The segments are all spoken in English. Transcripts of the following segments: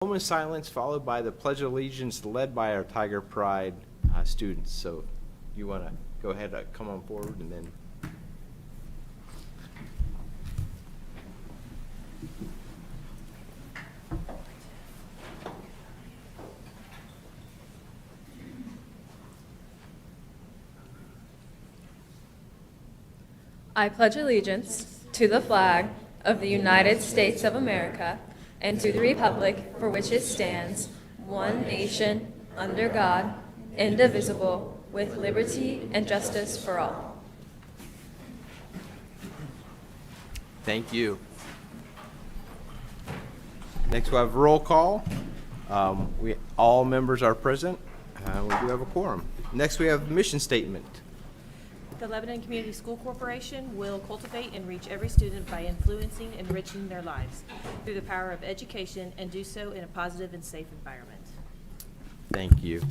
Moment of silence followed by the Pledge of Allegiance led by our Tiger Pride students. So you want to go ahead, come on forward, and then. I pledge allegiance to the flag of the United States of America and to the republic for which it stands, one nation, under God, indivisible, with liberty and justice for all. Thank you. Next we'll have roll call. All members are present. We do have a quorum. Next we have mission statement. The Lebanon Community School Corporation will cultivate and reach every student by influencing and enriching their lives through the power of education and do so in a positive and safe environment. Thank you.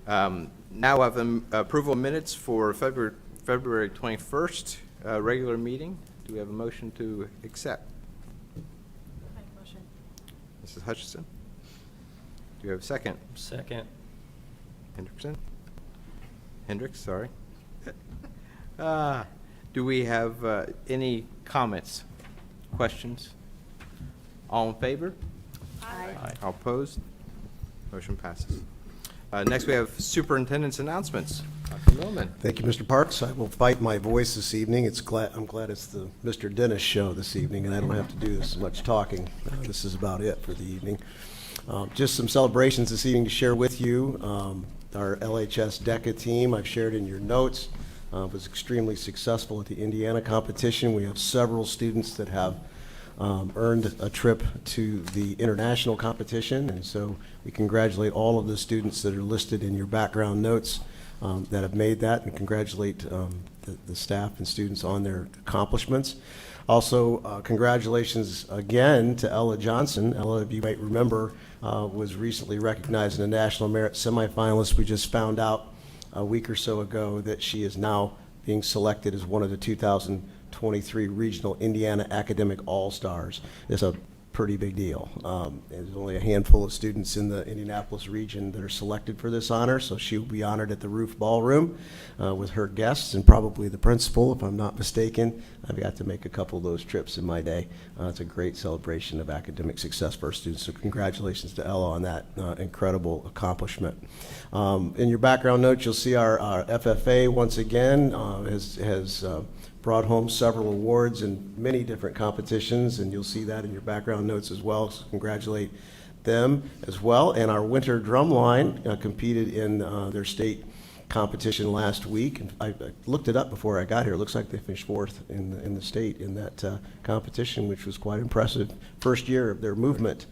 Now I have approval of minutes for February 21st regular meeting. Do we have a motion to accept? Make a motion. Mrs. Hutchison? Do we have a second? Second. Hendricks, sorry. Do we have any comments, questions? All in favor? Aye. All opposed? Motion passes. Next, we have superintendent's announcements. Dr. Millman. Thank you, Mr. Parks. I will fight my voice this evening. I'm glad it's the Mr. Dennis show this evening, and I don't have to do this much talking. This is about it for the evening. Just some celebrations this evening to share with you. Our LHS DECA team, I've shared in your notes, was extremely successful at the Indiana competition. We have several students that have earned a trip to the international competition, and so we congratulate all of the students that are listed in your background notes that have made that, and congratulate the staff and students on their accomplishments. Also, congratulations again to Ella Johnson. Ella, you might remember, was recently recognized in a National Merit semifinalist. We just found out a week or so ago that she is now being selected as one of the 2023 Regional Indiana Academic All-Stars. It's a pretty big deal. There's only a handful of students in the Indianapolis region that are selected for this honor, so she will be honored at the Roof Ballroom with her guests and probably the principal, if I'm not mistaken. I've got to make a couple of those trips in my day. It's a great celebration of academic success for our students, so congratulations to Ella on that incredible accomplishment. In your background notes, you'll see our FFA once again has brought home several awards in many different competitions, and you'll see that in your background notes as well, so congratulate them as well. And our winter drumline competed in their state competition last week. And I looked it up before I got here. It looks like they finished fourth in the state in that competition, which was quite impressive. First year of their movement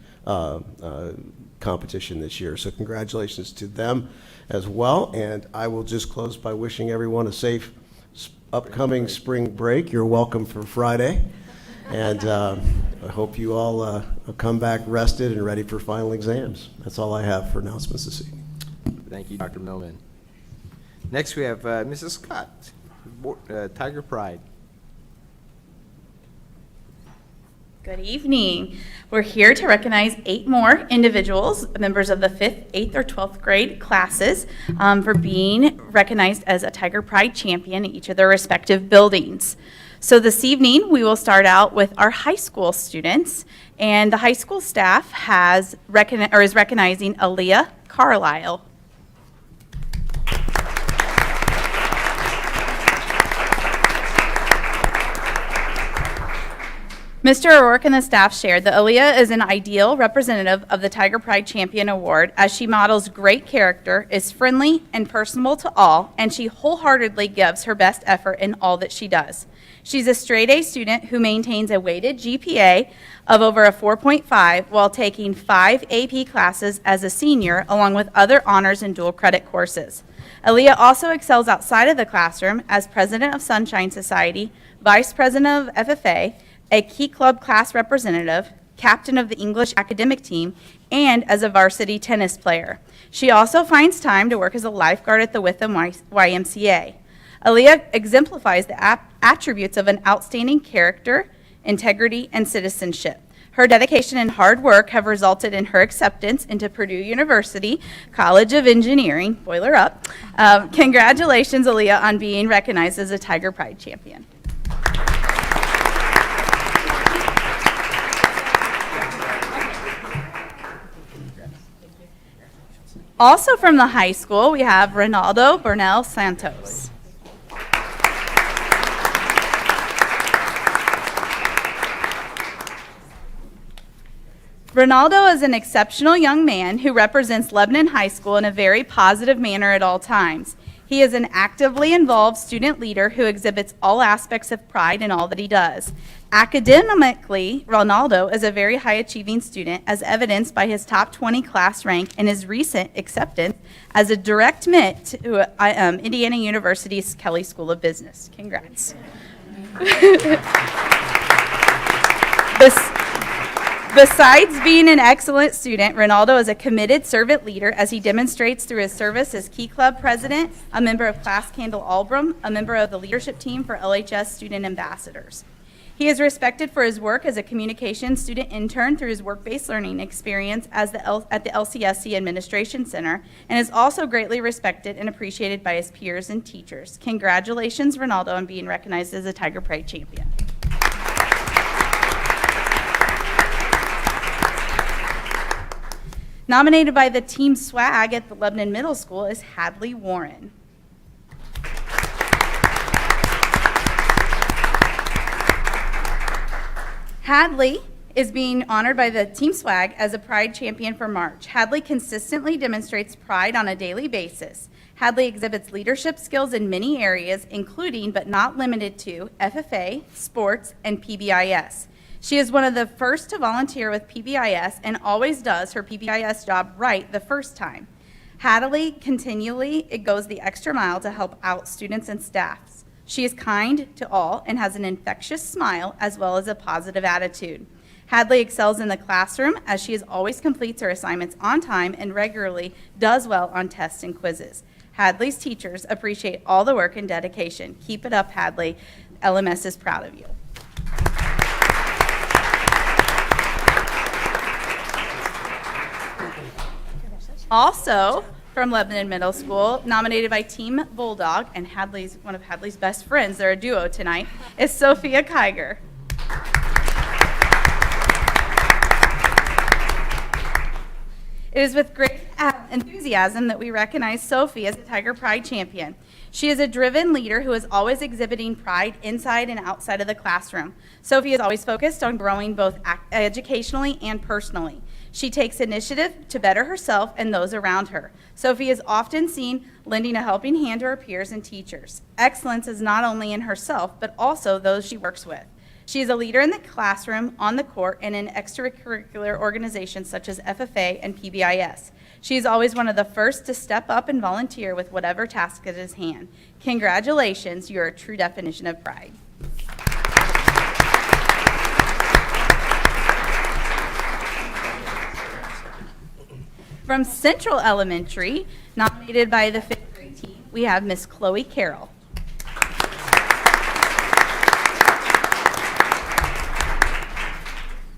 competition this year, so congratulations to them as well. And I will just close by wishing everyone a safe upcoming spring break. You're welcome for Friday, and I hope you all come back rested and ready for final exams. That's all I have for announcements this evening. Thank you, Dr. Millman. Next, we have Mrs. Scott, Tiger Pride. Good evening. We're here to recognize 8 more individuals, members of the 5th, 8th, or 12th grade classes, for being recognized as a Tiger Pride champion in each of their respective buildings. So this evening, we will start out with our high school students, and the high school staff is recognizing Aaliyah Carlisle. Mr. O'Rourke and the staff shared that Aaliyah is an ideal representative of the Tiger Pride Champion Award, as she models great character, is friendly and personable to all, and she wholeheartedly gives her best effort in all that she does. She's a straight-A student who maintains a weighted GPA of over a 4.5 while taking 5 AP classes as a senior, along with other honors and dual credit courses. Aaliyah also excels outside of the classroom as president of Sunshine Society, vice president of FFA, a Key Club class representative, captain of the English academic team, and as a varsity tennis player. She also finds time to work as a lifeguard at the Witham YMCA. Aaliyah exemplifies the attributes of an outstanding character, integrity, and citizenship. Her dedication and hard work have resulted in her acceptance into Purdue University College of Engineering. Boiler up. Congratulations, Aaliyah, on being recognized as a Tiger Pride champion. Also from the high school, we have Ronaldo Bernal Santos. Ronaldo is an exceptional young man who represents Lebanon High School in a very positive manner at all times. He is an actively involved student leader who exhibits all aspects of pride in all that he does. Academically, Ronaldo is a very high-achieving student, as evidenced by his top 20 class rank and his recent acceptance as a direct admit to Indiana University's Kelley School of Business. Congrats. Besides being an excellent student, Ronaldo is a committed servant leader, as he demonstrates through his service as Key Club president, a member of Class Candle Albrum, a member of the leadership team for LHS Student Ambassadors. He is respected for his work as a communications student intern through his work-based learning experience at the LCSC Administration Center, and is also greatly respected and appreciated by his peers and teachers. Congratulations, Ronaldo, on being recognized as a Tiger Pride champion. Nominated by the Team Swag at the Lebanon Middle School is Hadley Warren. Hadley is being honored by the Team Swag as a Pride champion for March. Hadley consistently demonstrates pride on a daily basis. Hadley exhibits leadership skills in many areas, including but not limited to FFA, sports, and PBIS. She is one of the first to volunteer with PBIS and always does her PBIS job right the first time. Hadley continually goes the extra mile to help out students and staffs. She is kind to all and has an infectious smile as well as a positive attitude. Hadley excels in the classroom, as she always completes her assignments on time and regularly does well on tests and quizzes. Hadley's teachers appreciate all the work and dedication. Keep it up, Hadley. LMS is proud of you. Also, from Lebanon Middle School, nominated by Team Bulldog, and one of Hadley's best friends, they're a duo tonight, is Sophia Kiger. It is with great enthusiasm that we recognize Sophie as a Tiger Pride champion. She is a driven leader who is always exhibiting pride inside and outside of the classroom. Sophie is always focused on growing both educationally and personally. She takes initiative to better herself and those around her. Sophie is often seen lending a helping hand to her peers and teachers. Excellence is not only in herself, but also those she works with. She is a leader in the classroom, on the court, and in extracurricular organizations such as FFA and PBIS. She is always one of the first to step up and volunteer with whatever task at his hand. Congratulations, you're a true definition of pride. From Central Elementary, nominated by the 5th grade team, we have Miss Chloe Carroll.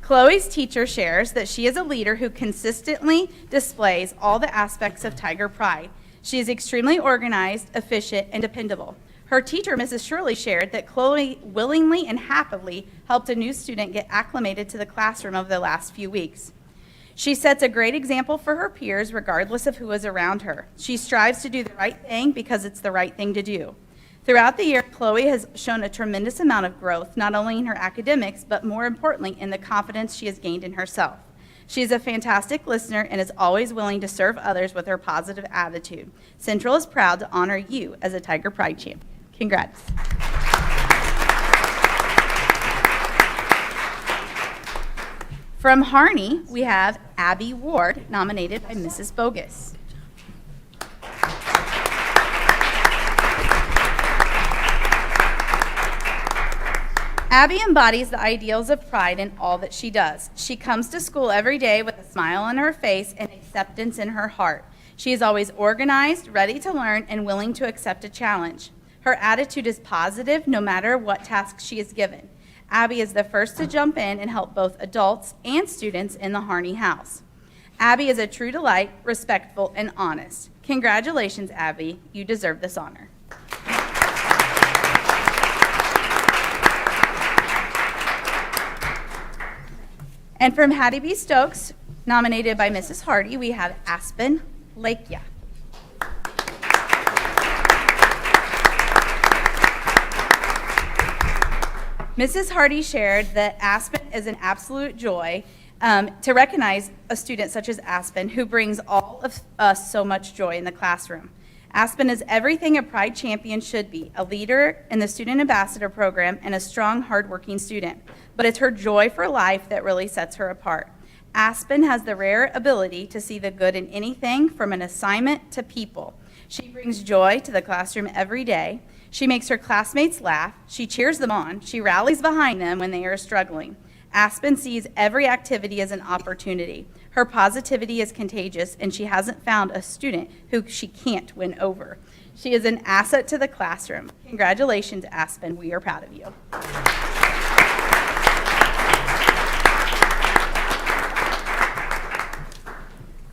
Chloe's teacher shares that she is a leader who consistently displays all the aspects of Tiger Pride. She is extremely organized, efficient, and dependable. Her teacher, Mrs. Shirley, shared that Chloe willingly and happily helped a new student get acclimated to the classroom over the last few weeks. She sets a great example for her peers regardless of who is around her. She strives to do the right thing because it's the right thing to do. Throughout the year, Chloe has shown a tremendous amount of growth, not only in her academics, but more importantly, in the confidence she has gained in herself. She is a fantastic listener and is always willing to serve others with her positive attitude. Central is proud to honor you as a Tiger Pride champion. Congrats. From Harney, we have Abby Ward, nominated by Mrs. Bogus. Abby embodies the ideals of pride in all that she does. She comes to school every day with a smile on her face and acceptance in her heart. She is always organized, ready to learn, and willing to accept a challenge. Her attitude is positive no matter what task she is given. Abby is the first to jump in and help both adults and students in the Harney house. Abby is a true delight, respectful, and honest. Congratulations, Abby. You deserve this honor. And from Hattie B. Stokes, nominated by Mrs. Hardy, we have Aspen Lakia. Mrs. Hardy shared that Aspen is an absolute joy to recognize a student such as Aspen who brings all of us so much joy in the classroom. Aspen is everything a Pride champion should be, a leader in the Student Ambassador Program and a strong, hardworking student. But it's her joy for life that really sets her apart. Aspen has the rare ability to see the good in anything from an assignment to people. She brings joy to the classroom every day. She makes her classmates laugh. She cheers them on. She rallies behind them when they are struggling. Aspen sees every activity as an opportunity. Her positivity is contagious, and she hasn't found a student who she can't win over. She is an asset to the classroom. Congratulations, Aspen. We are proud of you.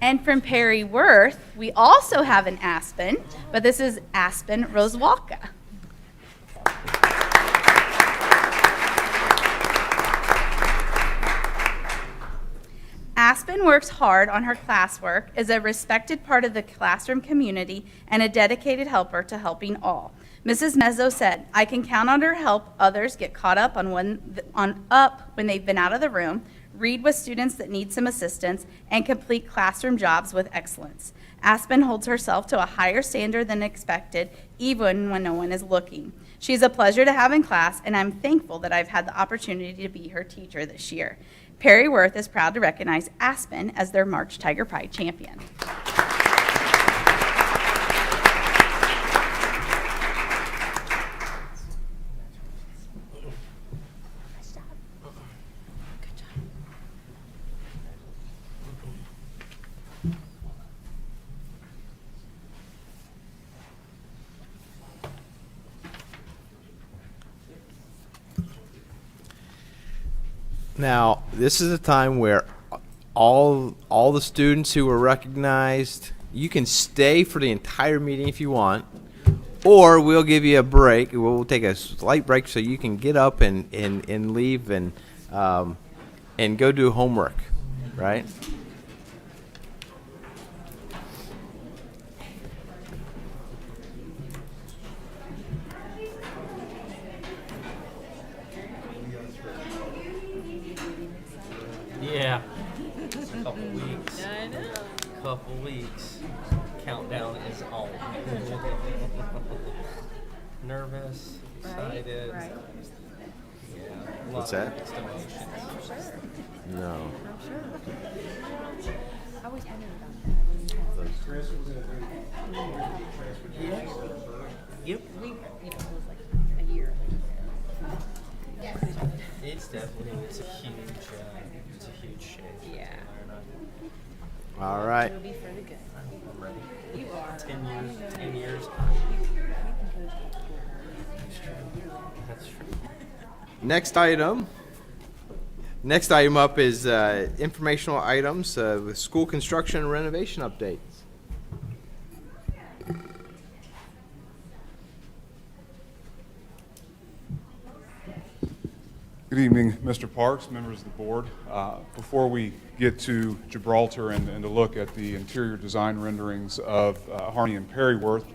And from Perry Worth, we also have an Aspen, but this is Aspen Roswalka. Aspen works hard on her classwork, is a respected part of the classroom community, and a dedicated helper to helping all. Mrs. Mezzo said, "I can count on her help others get caught up on when they've been out of the room, read with students that need some assistance, and complete classroom jobs with excellence." Aspen holds herself to a higher standard than expected, even when no one is looking. She's a pleasure to have in class, and I'm thankful that I've had the opportunity to be her teacher this year. Perry Worth is proud to recognize Aspen as their March Tiger Pride champion. Now, this is a time where all the students who were recognized, you can stay for the entire meeting if you want, or we'll give you a break. We'll take a slight break so you can get up and leave and go do homework, right? Yeah. Couple weeks. I know. Couple weeks. Countdown is on. Nervous, excited. Right. Yeah. a What's lot of that? mixed emotions. No. I'm sure. I always wondered Yep. We, it was like a year. It's definitely it's a huge change. Yeah. All right. It'll be for the good. I'm ready. You are. 10 years. That's true. Next item up is informational items with school construction and renovation updates. Good evening, Mr. Parks, members of the board. Before we get to Gibraltar and to look at the interior design renderings of Harney and Perryworth,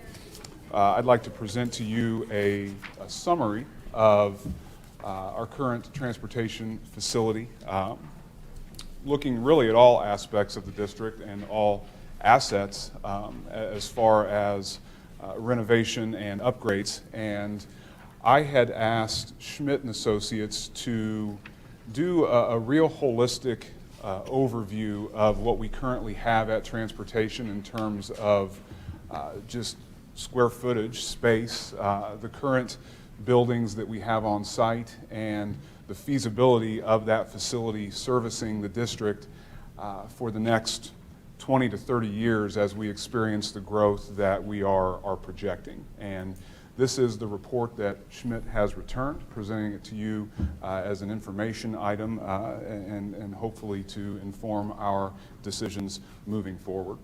I'd like to present to you a summary of our current transportation facility, looking really at all aspects of the district and all assets as far as renovation and upgrades. And I had asked Schmidt and Associates to do a real holistic overview of what we currently have at transportation in terms of just square footage, space, the current buildings that we have on site, and the feasibility of that facility servicing the district for the next 20 to 30 years as we experience the growth that we are projecting. And This is the report that Schmidt has returned, presenting it to you as an information item and hopefully to inform our decisions moving forward.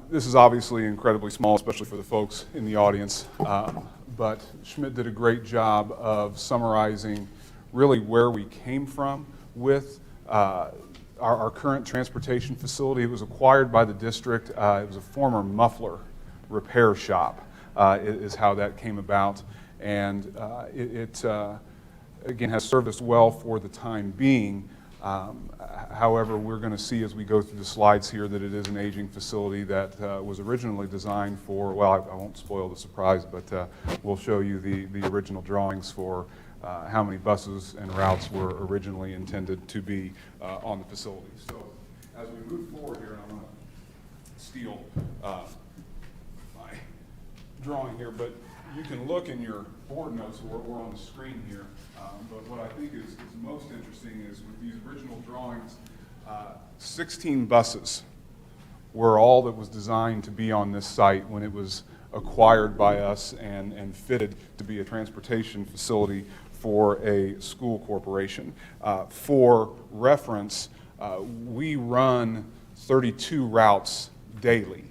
This is obviously incredibly small, especially for the folks in the audience, but Schmidt did a great job of summarizing really where we came from with our current transportation facility. It was acquired by the district. It was a former muffler repair shop, is how that came about. And it again, has served us well for the time being. However, we're going to see as we go through the slides here that it is an aging facility that was originally designed for, well, I won't spoil the surprise, but we'll show you the original drawings for how many buses and routes were originally intended to be on the facility. So as we move forward here, and I'm going to steal my drawing here, but you can look in your board notes or on the screen here. But what I think is most interesting is with these original drawings, 16 buses were all that was designed to be on this site when it was acquired by us and fitted to be a transportation facility for a school corporation. For reference, we run 32 routes daily.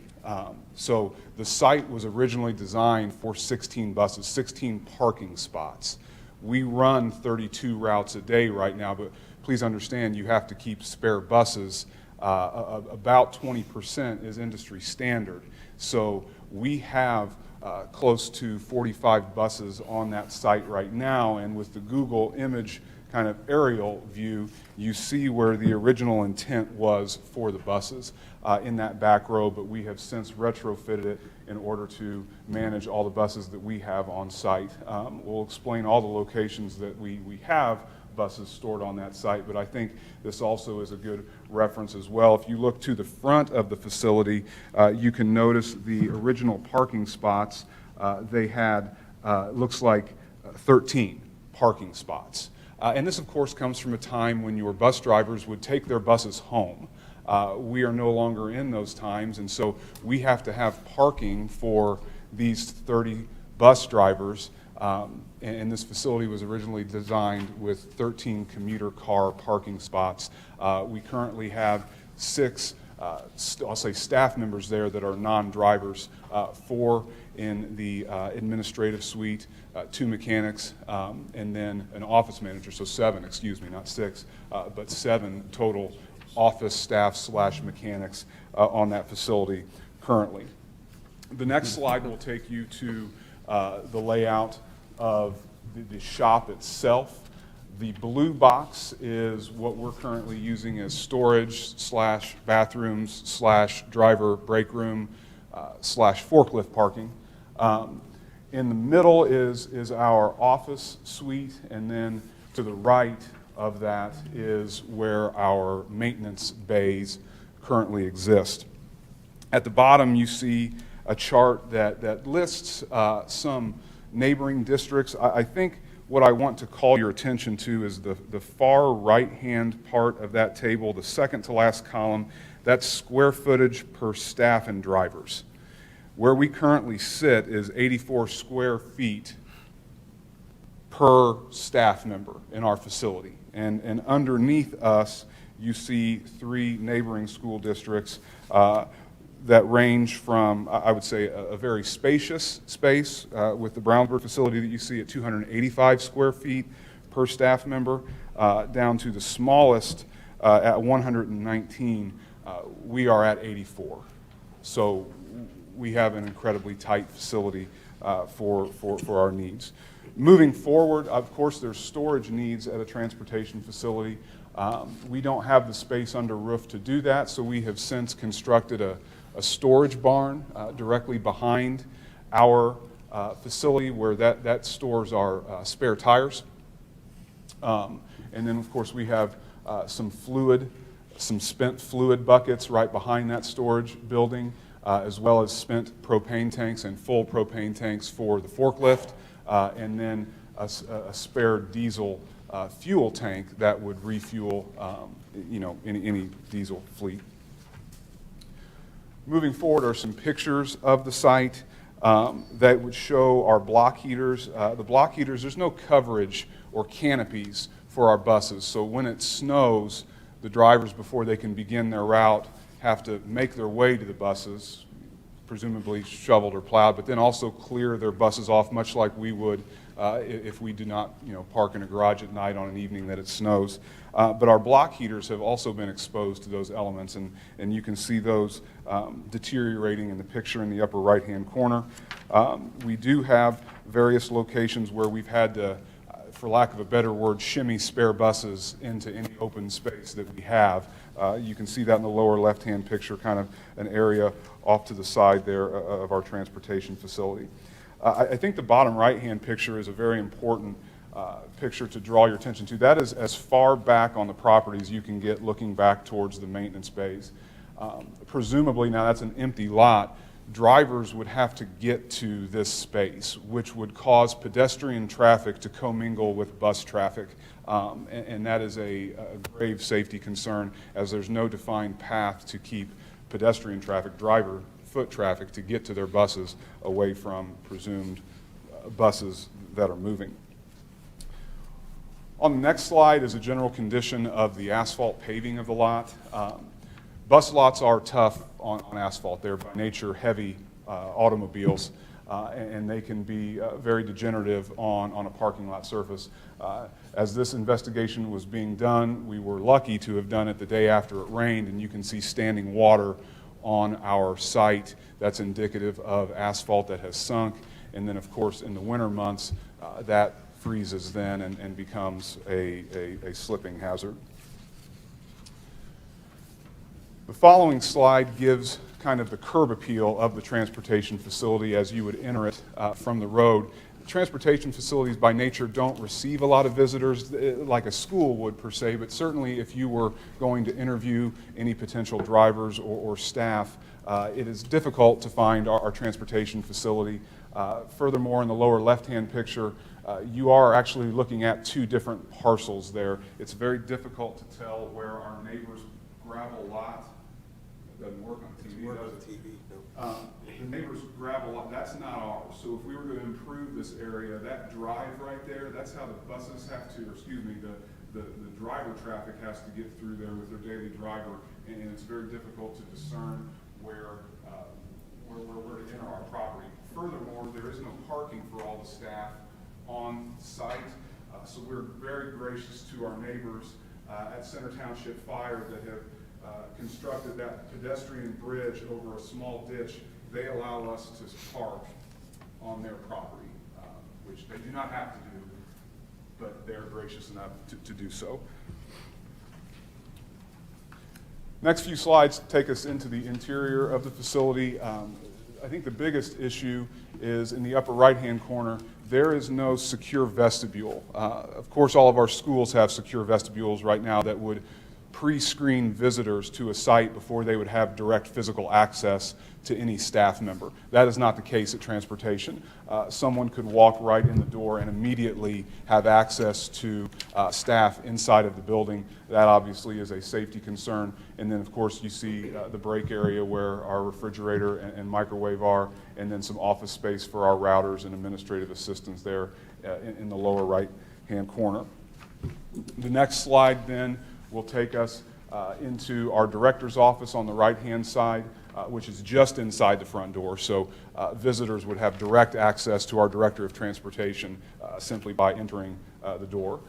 So the site was originally designed for 16 buses, 16 parking spots. We run 32 routes a day right now, but please understand you have to keep spare buses. About 20% is industry standard. So we have close to 45 buses on that site right now, and with the Google image kind of aerial view, you see where the original intent was for the buses in that back row, but we have since retrofitted it in order to manage all the buses that we have on site. We'll explain all the locations that we have buses stored on that site, but I think this also is a good reference as well. If you look to the front of the facility, you can notice the original parking spots. They had, looks like 13 parking spots. And this, of course, comes from a time when your bus drivers would take their buses home. We are no longer in those times, and so we have to have parking for these 30 bus drivers. And this facility was originally designed with 13 commuter car parking spots. We currently have 6, I'll say staff members there that are non-drivers, 4 in the administrative suite, 2 mechanics, and then an office manager, so 7, excuse me, not 6, but 7 total office staff / mechanics on that facility currently. The next slide will take you to the layout of the shop itself. The blue box is what we're currently using as storage / bathrooms / driver break room / forklift parking. In the middle is our office suite, and then to the right of that is where our maintenance bays currently exist. At the bottom, you see a chart that lists some neighboring districts. I think what I want to call your attention to is the far right-hand part of that table, the second to last column. That's square footage per staff and drivers. Where we currently sit is 84 square feet per staff member in our facility. And underneath us, you see 3 neighboring school districts that range from, I would say, a very spacious space with the Brownsburg facility that you see at 285 square feet per staff member, down to the smallest at 119. We are at 84. So we have an incredibly tight facility for our needs. Moving forward, of course, there's storage needs at a transportation facility. We don't have the space under roof to do that, so we have since constructed a storage barn directly behind our facility where that stores our spare tires. And then, of course, we have some spent fluid buckets right behind that storage building, as well as spent propane tanks and full propane tanks for the forklift, and then a spare diesel fuel tank that would refuel any diesel fleet. Moving forward are some pictures of the site that would show our block heaters. The block heaters, there's no coverage or canopies for our buses, so when it snows, the drivers, before they can begin their route, have to make their way to the buses, presumably shoveled or plowed, but then also clear their buses off, much like we would if we do not, park in a garage at night on an evening that it snows. But our block heaters have also been exposed to those elements, and you can see those deteriorating in the picture in the upper right-hand corner. We do have various locations where we've had to, for lack of a better word, shimmy spare buses into any open space that we have. You can see that in the lower left-hand picture, kind of an area off to the side there of our transportation facility. I think the bottom right-hand picture is a very important picture to draw your attention to. That is as far back on the property as you can get looking back towards the maintenance bays. Presumably, now that's an empty lot, drivers would have to get to this space, which would cause pedestrian traffic to commingle with bus traffic. And that is a grave safety concern, as there's no defined path to keep pedestrian traffic, driver foot traffic, to get to their buses away from presumed buses that are moving. On the next slide is a general condition of the asphalt paving of the lot. Bus lots are tough on asphalt. They're by nature heavy automobiles, and they can be very degenerative on a parking lot surface. As this investigation was being done, we were lucky to have done it the day after it rained, and you can see standing water on our site. That's indicative of asphalt that has sunk, and then of course in the winter months that freezes then and becomes a slipping hazard. The following slide gives kind of the curb appeal of the transportation facility as you would enter it from the road. Transportation facilities by nature don't receive a lot of visitors like a school would per se, but certainly if you were going to interview any potential drivers or staff, it is difficult to find our transportation facility. Furthermore, in the lower left-hand picture, you are actually looking at two different parcels there. It's very difficult to tell where our neighbor's gravel lot, it doesn't work on TV, does it? The neighbor's gravel lot, that's not ours. So if we were to improve this area, that drive right there, that's how the buses have to, or excuse me, the driver traffic has to get through there with their daily driver, and it's very difficult to discern where to enter our property. Furthermore, there is no parking for all the staff on site, so we're very gracious to our neighbors at Center Township Fire that have constructed that pedestrian bridge over a small ditch. They allow us to park on their property, which they do not have to do, but they're gracious enough to do so. Next few slides take us into the interior of the facility. I think the biggest issue is in the upper right-hand corner. There is no secure vestibule. Of course, all of our schools have secure vestibules right now that would pre-screen visitors to a site before they would have direct physical access to any staff member. That is not the case at transportation. Someone could walk right in the door and immediately have access to staff inside of the building. That obviously is a safety concern. And then of course you see the break area where our refrigerator and microwave are, and then some office space for our routers and administrative assistants there in the lower right-hand corner. The next slide then will take us into our director's office on the right-hand side, which is just inside the front door. So visitors would have direct access to our director of transportation simply by entering the door.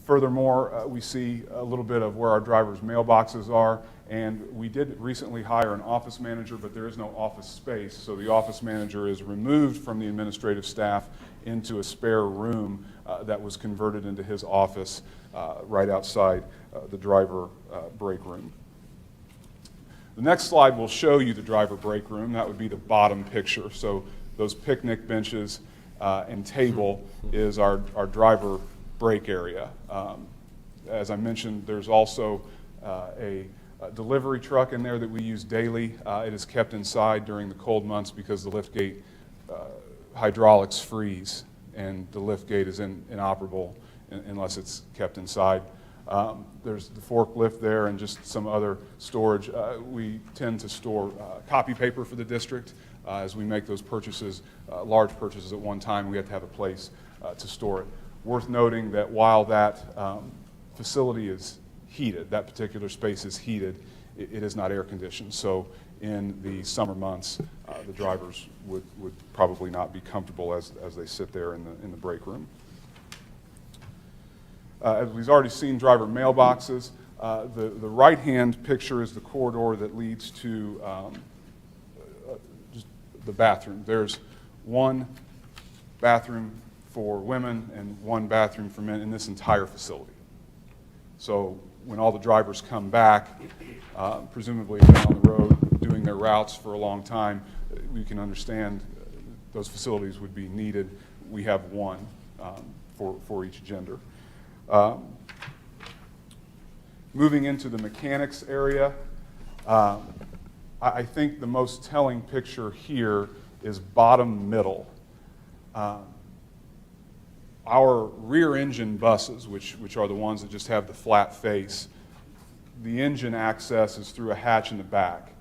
Furthermore, we see a little bit of where our drivers' mailboxes are, and we did recently hire an office manager, but there is no office space, so the office manager is removed from the administrative staff into a spare room that was converted into his office right outside the driver break room. The next slide will show you the driver break room. That would be the bottom picture. So those picnic benches and table is our driver break area. As I mentioned, there's also a delivery truck in there that we use daily. It is kept inside during the cold months because the liftgate hydraulics freeze and the liftgate is inoperable unless it's kept inside. There's the forklift there and just some other storage. We tend to store copy paper for the district. As we make those purchases, large purchases at one time, we have to have a place to store it. Worth noting that while that facility is heated, that particular space is heated, it is not air conditioned. So in the summer months, the drivers would probably not be comfortable as they sit there in the break room. As we've already seen driver mailboxes, the right-hand picture is the corridor that leads to just the bathroom. There's one bathroom for women and one bathroom for men in this entire facility. So when all the drivers come back, presumably have been on the road doing their routes for a long time, we can understand those facilities would be needed. We have one for each gender. Moving into the mechanics area, I think the most telling picture here is bottom middle. Our rear engine buses, which are the ones that just have the flat face, the engine access is through a hatch in the back.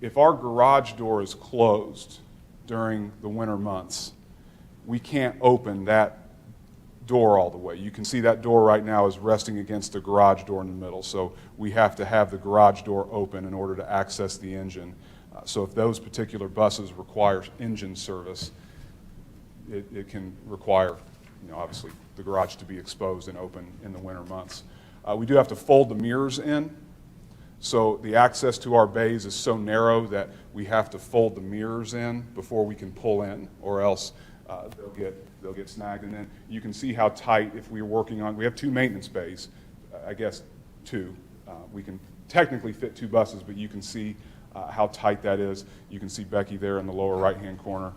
If our garage door is closed during the winter months, we can't open that door all the way. You can see that door right now is resting against the garage door in the middle, so we have to have the garage door open in order to access the engine. So if those particular buses require engine service, it can require, obviously the garage to be exposed and open in the winter months. We do have to fold the mirrors in, so the access to our bays is so narrow that we have to fold the mirrors in before we can pull in, or else they'll get snagged. And then you can see how tight, if we're working on, we have two maintenance bays, I guess two. We can technically fit two buses, but you can see how tight that is. You can see Becky there in the lower right-hand corner.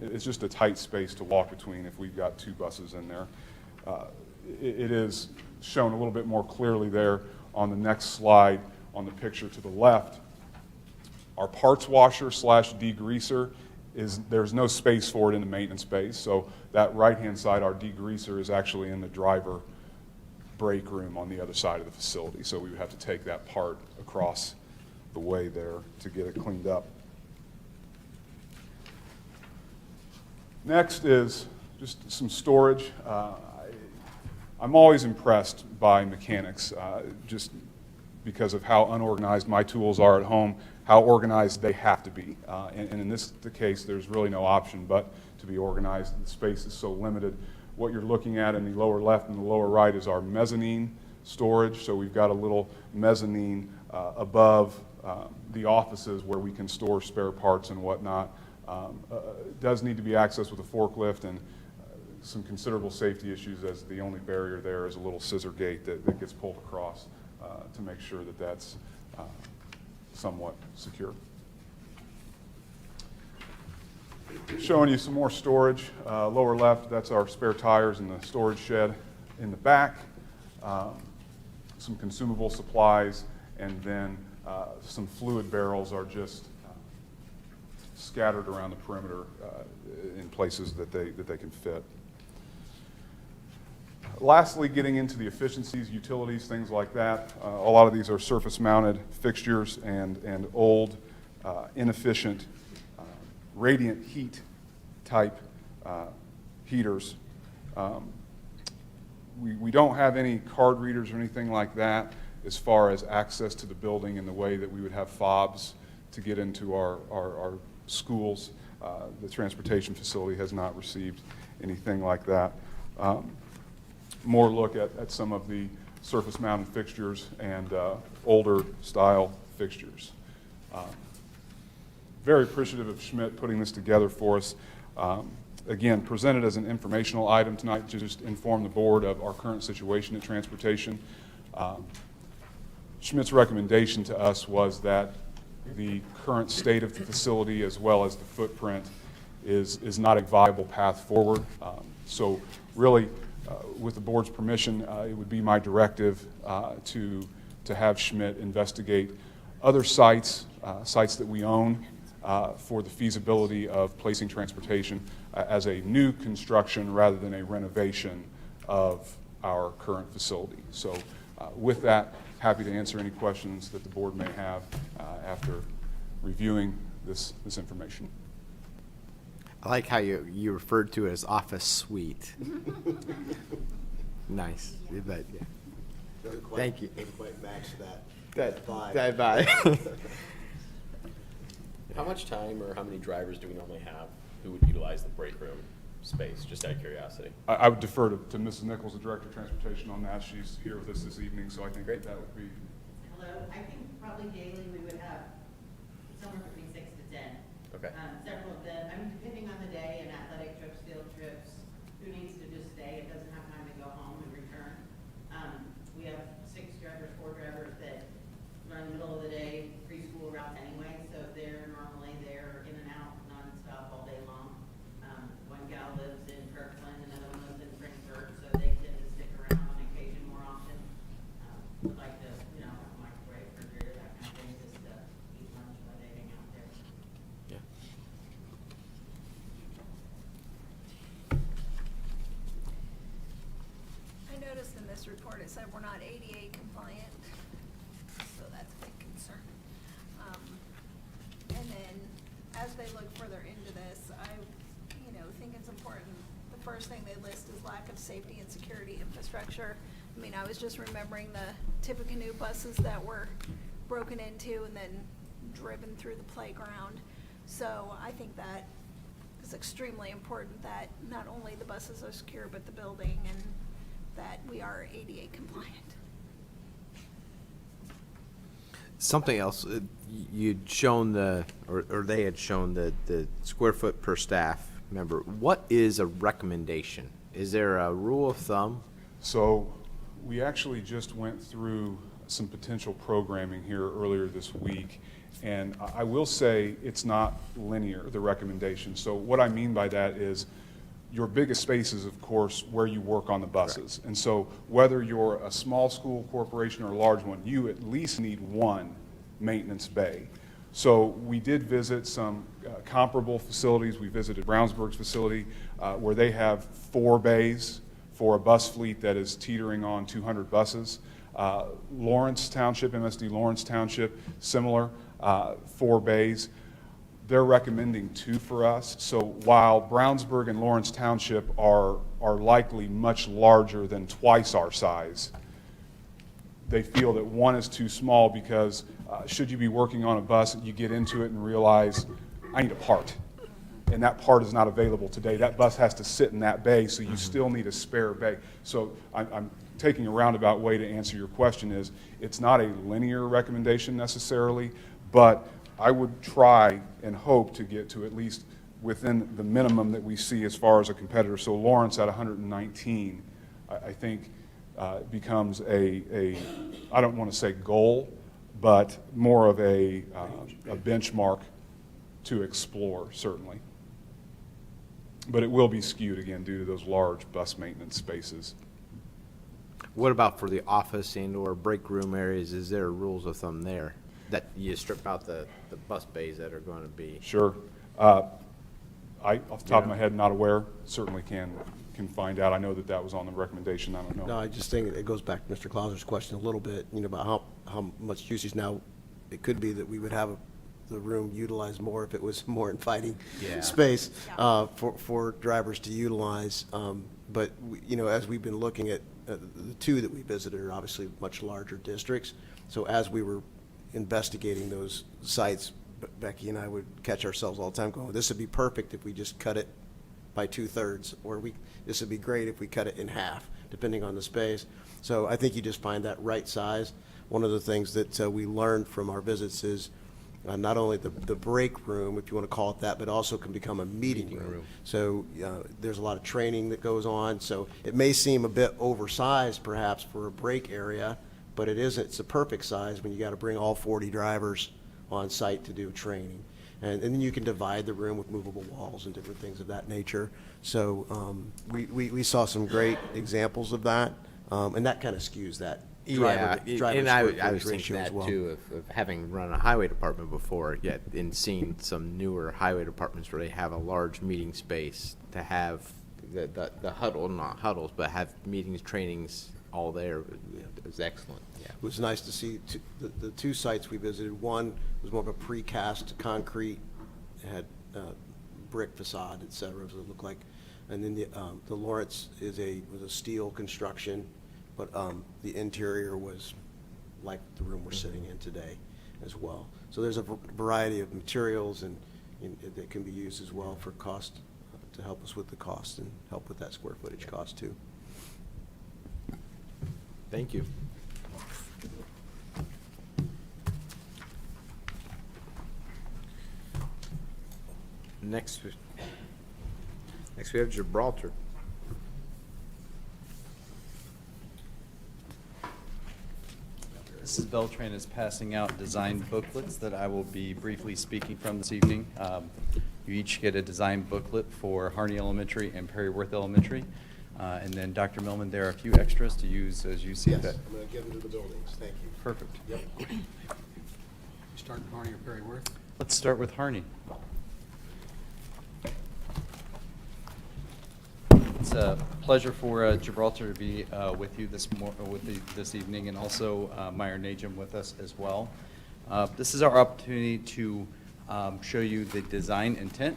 It's just a tight space to walk between if we've got two buses in there. It is shown a little bit more clearly there on the next slide on the picture to the left. Our parts washer / degreaser there's no space for it in the maintenance space, so that right-hand side, our degreaser, is actually in the driver break room on the other side of the facility, so we would have to take that part across the way there to get it cleaned up. Next is just some storage. I'm always impressed by mechanics, just because of how unorganized my tools are at home, how organized they have to be. And in this case, there's really no option but to be organized. The space is so limited. What you're looking at in the lower left and the lower right is our mezzanine storage. So we've got a little mezzanine above the offices where we can store spare parts and whatnot. It does need to be accessed with a forklift, and some considerable safety issues, as the only barrier there is a little scissor gate that gets pulled across to make sure that that's somewhat secure. Showing you some more storage. Lower left, that's our spare tires in the storage shed. In the back, some consumable supplies, and then some fluid barrels are just scattered around the perimeter in places that they can fit. Lastly, getting into the efficiencies, utilities, things like that. A lot of these are surface-mounted fixtures and old, inefficient, radiant heat type heaters. We don't have any card readers or anything like that as far as access to the building in the way that we would have fobs to get into our schools. The transportation facility has not received anything like that. More look at some of the surface-mounted fixtures and older style fixtures. Very appreciative of Schmidt putting this together for us. Again, presented as an informational item tonight to just inform the board of our current situation at transportation. Schmidt's recommendation to us was that the current state of the facility as well as the footprint is not a viable path forward. So really, with the board's permission, it would be my directive to have Schmidt investigate other sites, sites that we own, for the feasibility of placing transportation as a new construction rather than a renovation of our current facility. So With that, happy to answer any questions that the board may have after reviewing this information. I like how you referred to it as office suite. Nice. But, yeah. Doesn't quite- Thank you. Doesn't quite match that vibe. That vibe. How much time or how many drivers do we normally have who would utilize the break room space, just out of curiosity? I would defer to Mrs. Nichols, the Director of Transportation, on that. She's here with us this evening, so I think Great. that would be. Hello, I think probably daily we would have somewhere between 6 to 10. Okay. Several of them, I mean, depending on the day and athletic trips, field trips, who needs to just stay, it doesn't have time to go home and return. We have 6 drivers, 4 drivers that run the middle of the day, preschool routes anyway, so they're normally there in and out nonstop all day long. One gal lives in Kirkland, another one lives in Frankfurt, so they tend to stick around on occasion more often. Would like to, have a microwave, refrigerator, that kind of thing, just to eat lunch while they hang out there. Yeah. I noticed in this report, it said we're not ADA compliant, so that's a big concern. And then, as they look further into this, I, think it's important, the first thing they list is lack of safety and security infrastructure. I mean, I was just remembering the Tippecanoe buses that were broken into and then driven through the playground. So I think that is extremely important, that not only the buses are secure, but the building, and that we are ADA compliant. Something else, you'd shown or they had shown the square foot per staff member. What is a recommendation? Is there a rule of thumb? So we actually just went through some potential programming here earlier this week, and I will say it's not linear, the recommendation. So what I mean by that is your biggest space is, of course, where you work on the buses. Correct. And so whether you're a small school corporation or a large one, you at least need one maintenance bay. So we did visit some comparable facilities. We visited Brownsburg's facility where they have 4 bays for a bus fleet that is teetering on 200 buses. Lawrence Township, MSD Lawrence Township, similar, 4 bays. They're recommending 2 for us. So while Brownsburg and Lawrence Township are likely much larger than twice our size, they feel that 1 is too small because should you be working on a bus and you get into it and realize, I need a part, and that part is not available today. That bus has to sit in that bay, so you still need a spare bay. So I'm taking a roundabout way to answer your question is, it's not a linear recommendation necessarily, but I would try and hope to get to at least within the minimum that we see as far as a competitor. So Lawrence at 119, I think becomes a I don't want to say goal, but more of a benchmark to explore, certainly. But it will be skewed again due to those large bus maintenance spaces. What about for the office and or break room areas? Is there rules of thumb there that you strip out the bus bays that are going to be? Sure. I, off the top of my head, not aware. Certainly can find out. I know that was on the recommendation. I don't know. No, I just think it goes back to Mr. Clauser's question a little bit, about how much usage. Now, it could be that we would have the room utilized more if it was more inviting space for drivers to utilize. But, as we've been looking at the 2 that we visited are obviously much larger districts. So as we were investigating those sites, Becky and I would catch ourselves all the time going, this would be perfect if we just cut it by 2/3, or this would be great if we cut it in half, depending on the space. So I think you just find that right size. One of the things that we learned from our visits is not only the break room, if you want to call it that, but also can become a meeting room. So there's a lot of training that goes on. So it may seem a bit oversized perhaps for a break area, but it isn't. It's a perfect size when you got to bring all 40 drivers on site to do training. And then you can divide the room with movable walls and different things of that nature. So we saw some great examples of that, and that kind of skews that driver and I was square thinking ratio as that well. too, of having run a highway department before, yet in seeing some newer highway departments where they have a large meeting space to have the huddle, not huddles, but have meetings, trainings all there. It was excellent. Yeah. It was nice to see the two sites we visited. One was more of a precast concrete, it had brick facade, et cetera, so it looked like. And then the Lawrence was a steel construction, but the interior was like the room we're sitting in today as well. So there's a variety of materials and that can be used as well for cost, to help us with the cost and help with that square footage cost too. Thank you. Next we have Gibraltar. Mrs. Beltran is passing out design booklets that I will be briefly speaking from this evening. You each get a design booklet for Harney Elementary and Perry Worth Elementary. And then Dr. Millman, there are a few extras to use as you see Yes, fit. I'm going to give them to the buildings. Thank you. Perfect. Yep. Start with Harney or Perry Worth? Let's start with Harney. It's a pleasure for Gibraltar to be with you this evening, and also Meyer Najum with us as well. This is our opportunity to show you the design intent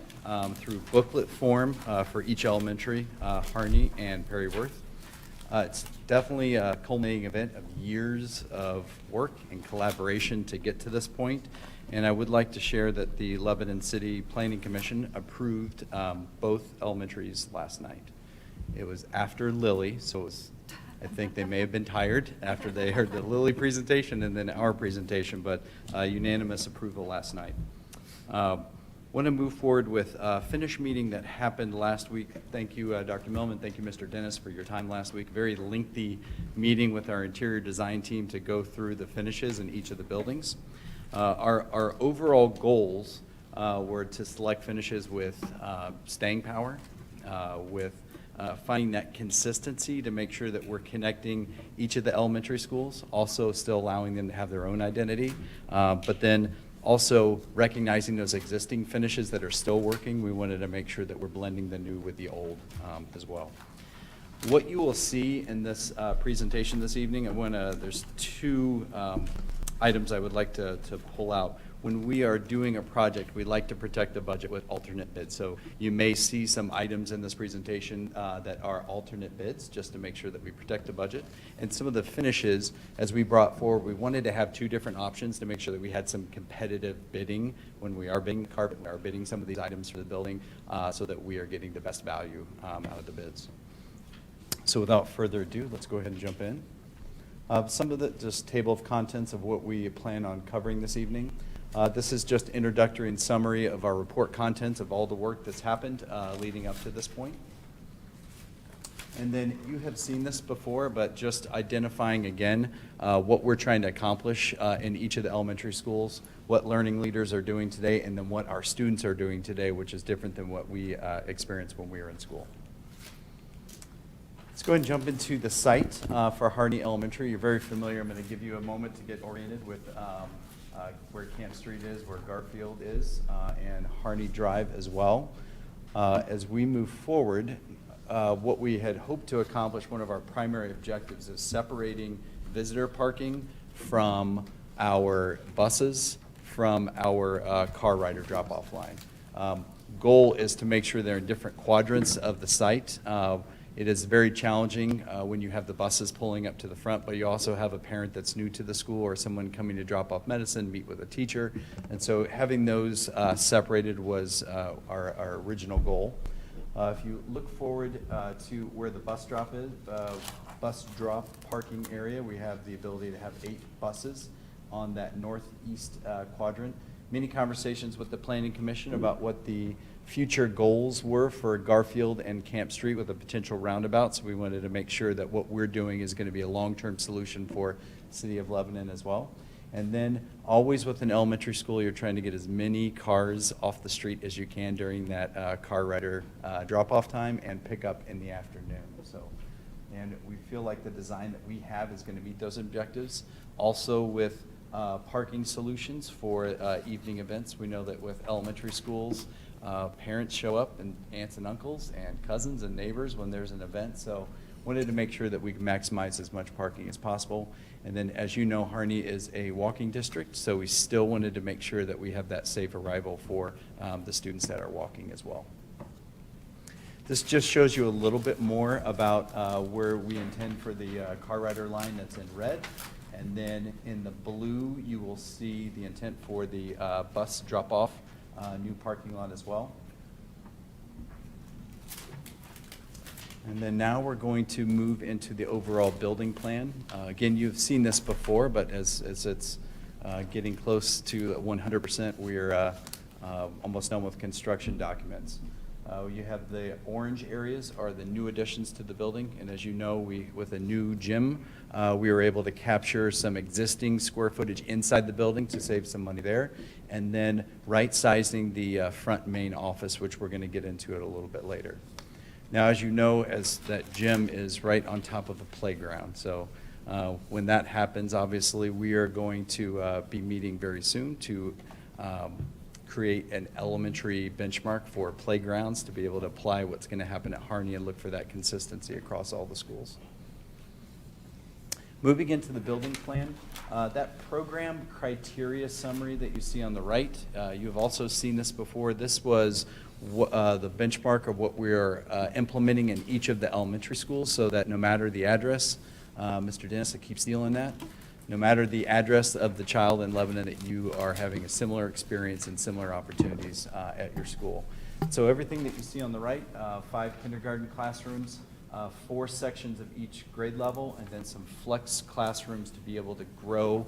through booklet form for each elementary, Harney and Perry Worth. It's definitely a culminating event of years of work and collaboration to get to this point. And I would like to share that the Lebanon City Planning Commission approved both elementaries last night. It was after Lily, so it was, I think they may have been tired after they heard the Lily presentation and then our presentation, but unanimous approval last night. Want to move forward with a finish meeting that happened last week. Thank you, Dr. Millman. Thank you, Mr. Dennis, for your time last week. Very lengthy meeting with our interior design team to go through the finishes in each of the buildings. Our overall goals were to select finishes with staying power, with finding that consistency to make sure that we're connecting each of the elementary schools, also still allowing them to have their own identity, but then also recognizing those existing finishes that are still working. We wanted to make sure that we're blending the new with the old as well. What you will see in this presentation this evening, there's two items I would like to pull out. When we are doing a project, we like to protect the budget with alternate bids. So you may see some items in this presentation that are alternate bids, just to make sure that we protect the budget. And some of the finishes, as we brought forward, we wanted to have two different options to make sure that we had some competitive bidding when we are bidding carpet, we are bidding some of these items for the building, so that we are getting the best value out of the bids. So without further ado, let's go ahead and jump in. Some of the just table of contents of what we plan on covering this evening. This is just introductory and summary of our report contents of all the work that's happened leading up to this point. And then you have seen this before, but just identifying again what we're trying to accomplish in each of the elementary schools, what learning leaders are doing today, and then what our students are doing today, which is different than what we experienced when we were in school. Let's go ahead and jump into the site for Harney Elementary. You're very familiar. I'm going to give you a moment to get oriented with where Camp Street is, where Garfield is, and Harney Drive as well. As we move forward, what we had hoped to accomplish, one of our primary objectives is separating visitor parking from our buses, from our car rider drop-off line. Goal is to make sure they're in different quadrants of the site. It is very challenging when you have the buses pulling up to the front, but you also have a parent that's new to the school or someone coming to drop off medicine, meet with a teacher. And so having those separated was our original goal. If you look forward to where the bus drop is, bus drop parking area, we have the ability to have 8 buses on that northeast quadrant. Many conversations with the Planning Commission about what the future goals were for Garfield and Camp Street with a potential roundabout. So we wanted to make sure that what we're doing is going to be a long-term solution for the City of Lebanon as well. And then always with an elementary school, you're trying to get as many cars off the street as you can during that car rider drop-off time and pick up in the afternoon. And we feel like the design that we have is going to meet those objectives. Also with parking solutions for evening events. We know that with elementary schools, parents show up, and aunts and uncles and cousins and neighbors when there's an event. So wanted to make sure that we could maximize as much parking as possible. And then, as you know, Harney is a walking district, so we still wanted to make sure that we have that safe arrival for the students that are walking as well. This just shows you a little bit more about where we intend for the car rider line that's in red. And then in the blue, you will see the intent for the bus drop-off new parking lot as well. And then now we're going to move into the overall building plan. Again, you've seen this before, but as it's getting close to 100%, we're almost done with construction documents. You have the orange areas are the new additions to the building, and as you know, with a new gym, we were able to capture some existing square footage inside the building to save some money there, and then right-sizing the front main office, which we're going to get into it a little bit later. Now, as you know, as that gym is right on top of the playground, so when that happens, obviously, we are going to be meeting very soon to create an elementary benchmark for playgrounds to be able to apply what's going to happen at Harney and look for that consistency across all the schools. Moving into the building plan, that program criteria summary that you see on the right, you have also seen this before. This was the benchmark of what we're implementing in each of the elementary schools, so that no matter the address, Mr. Dennis, I keep stealing that, no matter the address of the child in Lebanon, that you are having a similar experience and similar opportunities at your school. So everything that you see on the right, 5 kindergarten classrooms, 4 sections of each grade level, and then some flex classrooms to be able to grow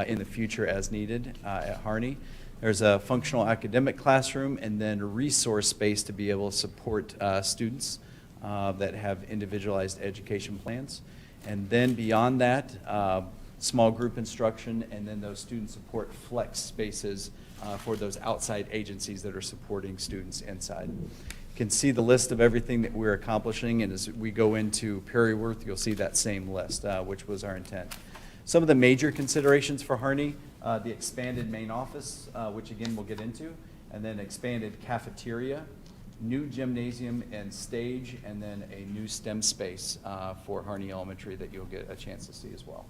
in the future as needed at Harney. There's a functional academic classroom, and then a resource space to be able to support students that have individualized education plans. And then beyond that, small group instruction, and then those student support flex spaces for those outside agencies that are supporting students inside. You can see the list of everything that we're accomplishing, and as we go into Perryworth, you'll see that same list, which was our intent. Some of the major considerations for Harney, the expanded main office, which again we'll get into, and then expanded cafeteria, new gymnasium and stage, and then a new STEM space for Harney Elementary that you'll get a chance to see as well.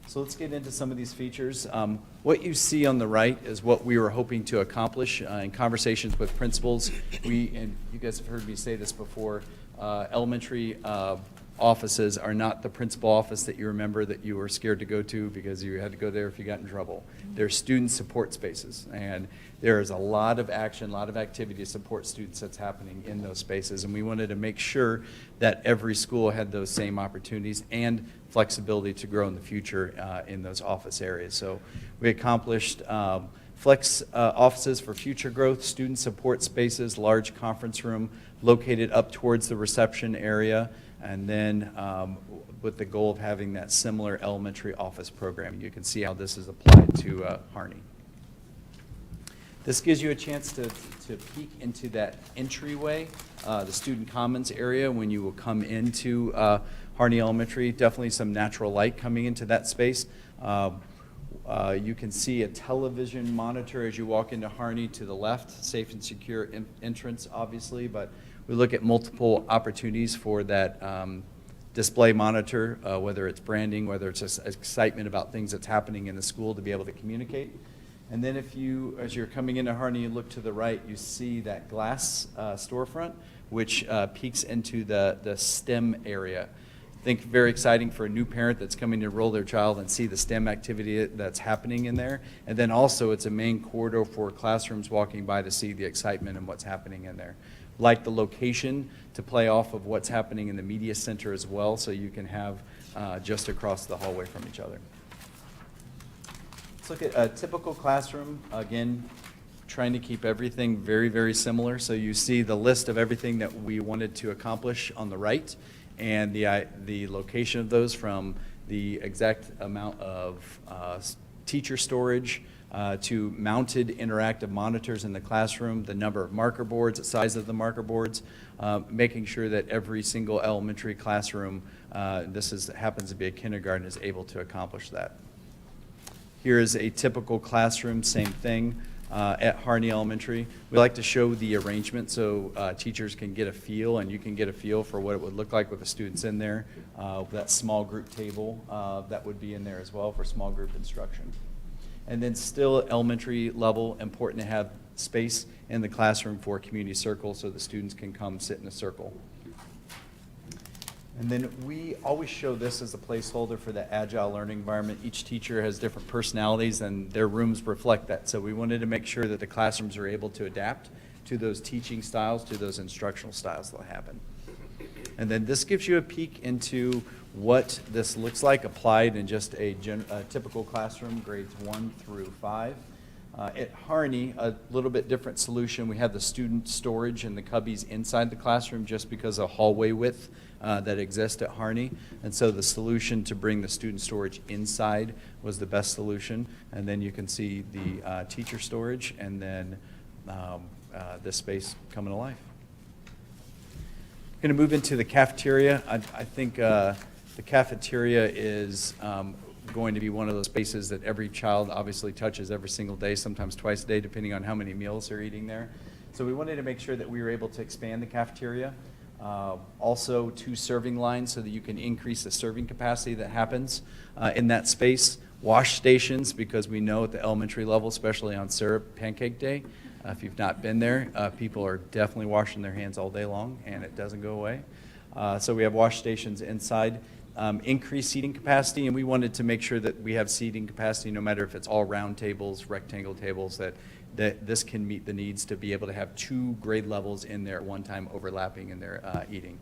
So let's get into some of these features. What you see on the right is what we were hoping to accomplish in conversations with principals. And you guys have heard me say this before, elementary offices are not the principal office that you remember that you were scared to go to because you had to go there if you got in trouble. They're student support spaces, and there is a lot of action, a lot of activity to support students that's happening in those spaces, and we wanted to make sure that every school had those same opportunities and flexibility to grow in the future in those office areas. So we accomplished flex offices for future growth, student support spaces, large conference room located up towards the reception area, and then with the goal of having that similar elementary office program. You can see how this is applied to Harney. This gives you a chance to peek into that entryway, the student commons area when you will come into Harney Elementary. Definitely some natural light coming into that space. You can see a television monitor as you walk into Harney to the left, safe and secure entrance obviously, but we look at multiple opportunities for that display monitor, whether it's branding, whether it's just excitement about things that's happening in the school to be able to communicate. And then if you, as you're coming into Harney, you look to the right, you see that glass storefront, which peeks into the STEM area. I think very exciting for a new parent that's coming to enroll their child and see the STEM activity that's happening in there. And then also it's a main corridor for classrooms walking by to see the excitement and what's happening in there. Like the location to play off of what's happening in the media center as well, so you can have just across the hallway from each other. Let's look at a typical classroom. Again, trying to keep everything very, very similar. So you see the list of everything that we wanted to accomplish on the right, and the location of those, from the exact amount of teacher storage to mounted interactive monitors in the classroom, the number of marker boards, the size of the marker boards, making sure that every single elementary classroom, happens to be a kindergarten, is able to accomplish that. Here is a typical classroom, same thing. at Harney Elementary. We like to show the arrangement so teachers can get a feel, and you can get a feel for what it would look like with the students in there. That small group table that would be in there as well for small group instruction. And then still elementary level, important to have space in the classroom for community circle so the students can come sit in a circle. And then we always show this as a placeholder for the agile learning environment. Each teacher has different personalities and their rooms reflect that. So we wanted to make sure that the classrooms are able to adapt to those teaching styles, to those instructional styles that happen. And then this gives you a peek into what this looks like applied in just a typical classroom, grades 1 through 5. At Harney, a little bit different solution. We have the student storage and the cubbies inside the classroom just because of hallway width that exists at Harney. And so the solution to bring the student storage inside was the best solution. And then you can see the teacher storage and then this space coming to life. Going to move into the cafeteria. I think the cafeteria is going to be one of those spaces that every child obviously touches every single day, sometimes twice a day, depending on how many meals they're eating there. So we wanted to make sure that we were able to expand the cafeteria. Also 2 serving lines so that you can increase the serving capacity that happens in that space. Wash stations, because we know at the elementary level, especially on syrup pancake day, if you've not been there, people are definitely washing their hands all day long, and it doesn't go away. So we have wash stations inside. Increased seating capacity, and we wanted to make sure that we have seating capacity no matter if it's all round tables, rectangle tables, that this can meet the needs to be able to have 2 grade levels in there at one time overlapping in their eating.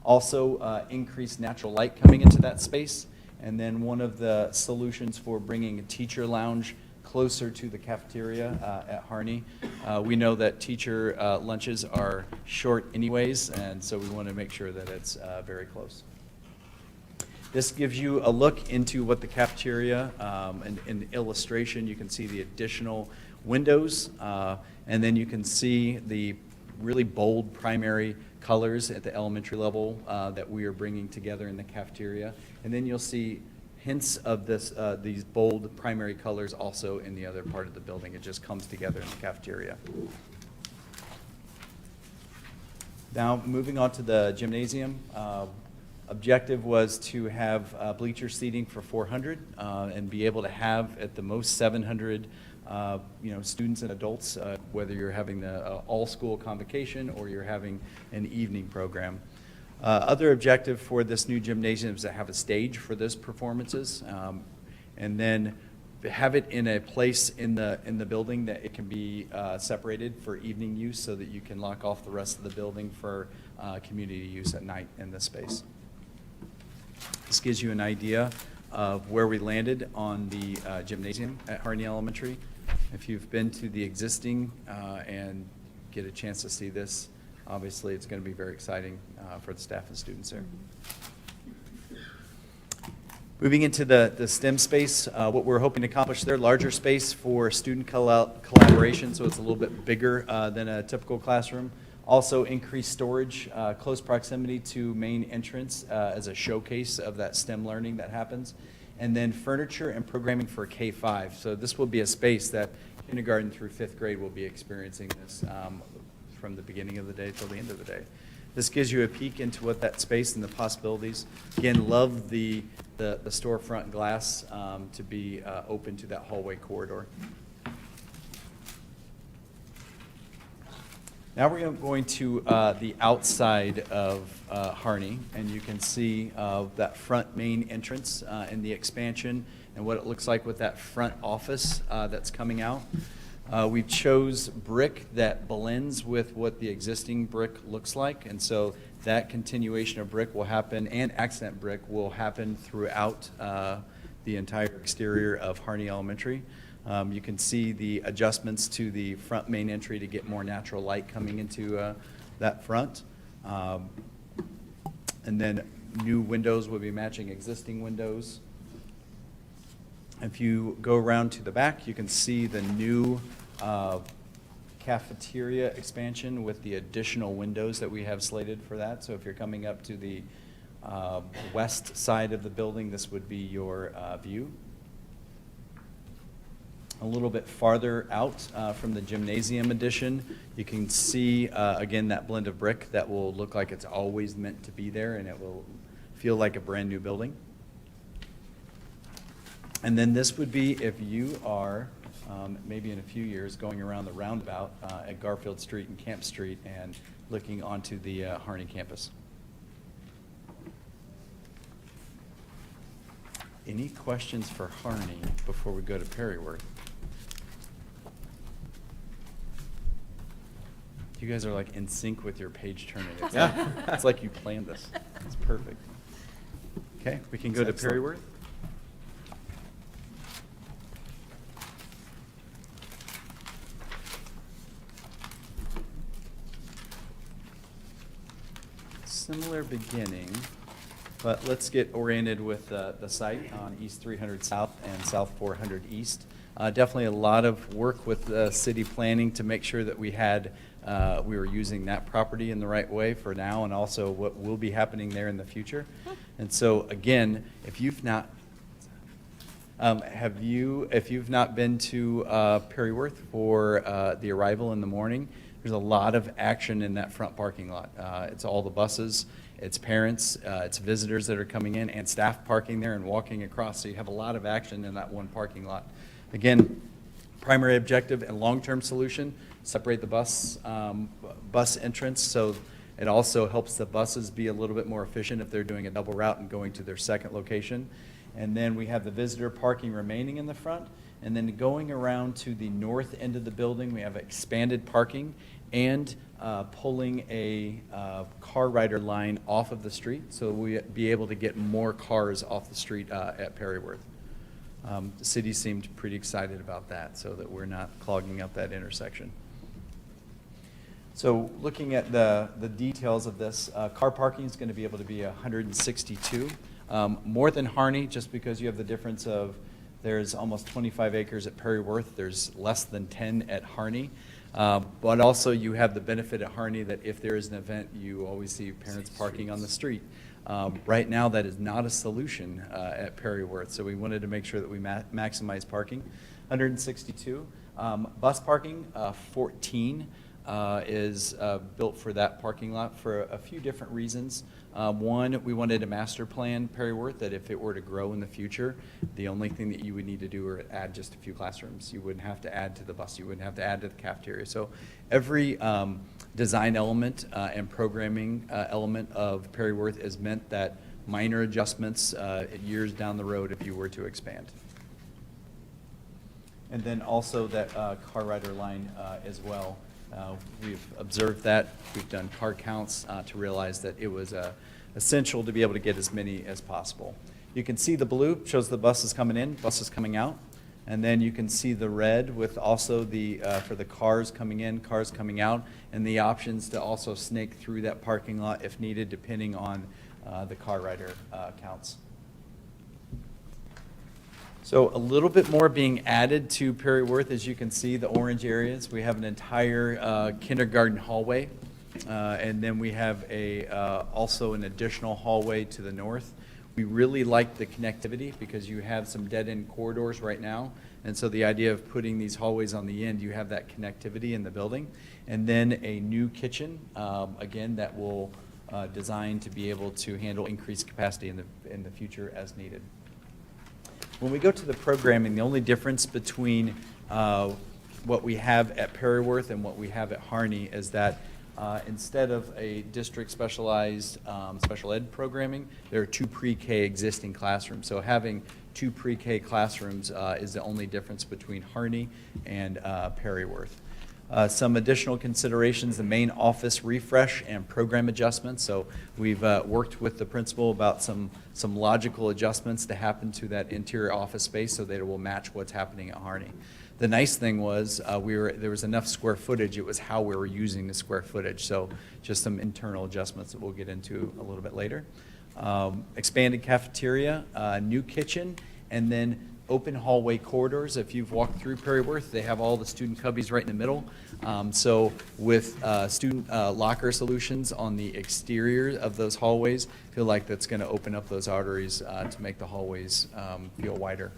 Also, increased natural light coming into that space, and then one of the solutions for bringing a teacher lounge closer to the cafeteria at Harney. We know that teacher lunches are short anyways, and so we want to make sure that it's very close. This gives you a look into what the cafeteria, and in the illustration, you can see the additional windows, and then you can see the really bold primary colors at the elementary level that we are bringing together in the cafeteria. And then you'll see hints of these bold primary colors also in the other part of the building. It just comes together in the cafeteria. Now, moving on to the gymnasium. Objective was to have bleacher seating for 400 and be able to have at the most 700 students and adults, whether you're having the all-school convocation or you're having an evening program. Other objective for this new gymnasium is to have a stage for those performances, and then have it in a place in the building that it can be separated for evening use so that you can lock off the rest of the building for community use at night in this space. This gives you an idea of where we landed on the gymnasium at Harney Elementary. If you've been to the existing and get a chance to see this, obviously it's going to be very exciting for the staff and students there. Moving into the STEM space, what we're hoping to accomplish there, larger space for student collaboration, so it's a little bit bigger than a typical classroom. Also increased storage, close proximity to main entrance as a showcase of that STEM learning that happens. And then furniture and programming for K-5. So this will be a space that kindergarten through 5th grade will be experiencing this from the beginning of the day till the end of the day. This gives you a peek into what that space and the possibilities. Again, love the storefront glass to be open to that hallway corridor. Now we're going to the outside of Harney, and you can see that front main entrance and the expansion and what it looks like with that front office that's coming out. We chose brick that blends with what the existing brick looks like, and so that continuation of brick will happen, and accent brick will happen throughout the entire exterior of Harney Elementary. You can see the adjustments to the front main entry to get more natural light coming into that front. And then new windows will be matching existing windows. If you go around to the back, you can see the new cafeteria expansion with the additional windows that we have slated for that. So if you're coming up to the west side of the building, this would be your view. A little bit farther out from the gymnasium addition, you can see, again, that blend of brick that will look like it's always meant to be there, and it will feel like a brand-new building. And then this would be if you are, maybe in a few years, going around the roundabout at Garfield Street and Camp Street and looking onto the Harney campus. Any questions for Harney before we go to Perryworth? You guys are like in sync with your page turning. It's like you planned this. It's perfect. Okay, we can go to Perryworth. Similar beginning, but let's get oriented with the site on East 300 South and South 400 East. Definitely a lot of work with city planning to make sure that we were using that property in the right way for now, and also what will be happening there in the future. And so again, if you've not been to Perryworth for the arrival in the morning, there's a lot of action in that front parking lot. It's all the buses, it's parents, it's visitors that are coming in, and staff parking there and walking across. So you have a lot of action in that one parking lot. Again, primary objective and long-term solution, separate the bus entrance, so it also helps the buses be a little bit more efficient if they're doing a double route and going to their second location. And then we have the visitor parking remaining in the front. And then going around to the north end of the building, we have expanded parking and pulling a car rider line off of the street, so we'll be able to get more cars off the street at Perryworth. The city seemed pretty excited about that, so that we're not clogging up that intersection. So looking at the details of this, car parking is going to be able to be 162. More than Harney, just because you have the difference of there's almost 25 acres at Perryworth, there's less than 10 at Harney. But also you have the benefit at Harney that if there is an event, you always see parents parking on the street. Right now, that is not a solution at Perryworth, so we wanted to make sure that we maximize parking. 162. Bus parking, 14 is built for that parking lot for a few different reasons. One, we wanted a master plan Perryworth that if it were to grow in the future, the only thing that you would need to do is add just a few classrooms. You wouldn't have to add to the bus. You wouldn't have to add to the cafeteria. So every design element and programming element of Perryworth is meant that minor adjustments years down the road if you were to expand. And then also that car rider line as well. We've observed that. We've done car counts to realize that it was essential to be able to get as many as possible. You can see the blue shows the buses coming in, buses coming out. And then you can see the red with also the for the cars coming in, cars coming out, and the options to also snake through that parking lot if needed, depending on the car rider counts. So a little bit more being added to Perryworth. As you can see, the orange areas. We have an entire kindergarten hallway, and then we have also an additional hallway to the north. We really like the connectivity because you have some dead-end corridors right now, and so the idea of putting these hallways on the end, you have that connectivity in the building. And then a new kitchen, again, that will design to be able to handle increased capacity in the future as needed. When we go to the programming, the only difference between what we have at Perryworth and what we have at Harney is that instead of a district specialized special ed programming, there are 2 pre-K existing classrooms. So having 2 pre-K classrooms is the only difference between Harney and Perryworth. Some additional considerations, the main office refresh and program adjustments. So we've worked with the principal about some logical adjustments to happen to that interior office space so that it will match what's happening at Harney. The nice thing was there was enough square footage. It was how we were using the square footage. So just some internal adjustments that we'll get into a little bit later. Expanded cafeteria, new kitchen, and then open hallway corridors. If you've walked through Perryworth, they have all the student cubbies right in the middle. So with student locker solutions on the exterior of those hallways, I feel like that's going to open up those arteries to make the hallways feel wider.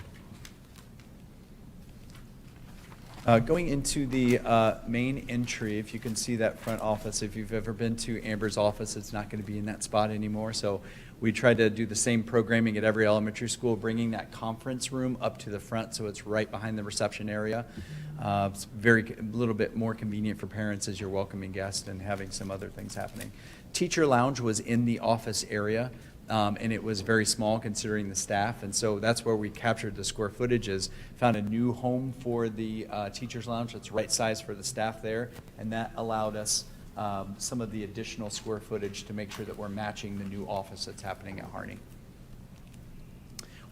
Going into the main entry, if you can see that front office, if you've ever been to Amber's office, it's not going to be in that spot anymore. So we tried to do the same programming at every elementary school, bringing that conference room up to the front so it's right behind the reception area. It's a little bit more convenient for parents as you're welcoming guests and having some other things happening. Teacher lounge was in the office area. And it was very small considering the staff, and so that's where we captured the square footage. Is found a new home for the teachers lounge that's right size for the staff there, and that allowed us some of the additional square footage to make sure that we're matching the new office that's happening at Harney.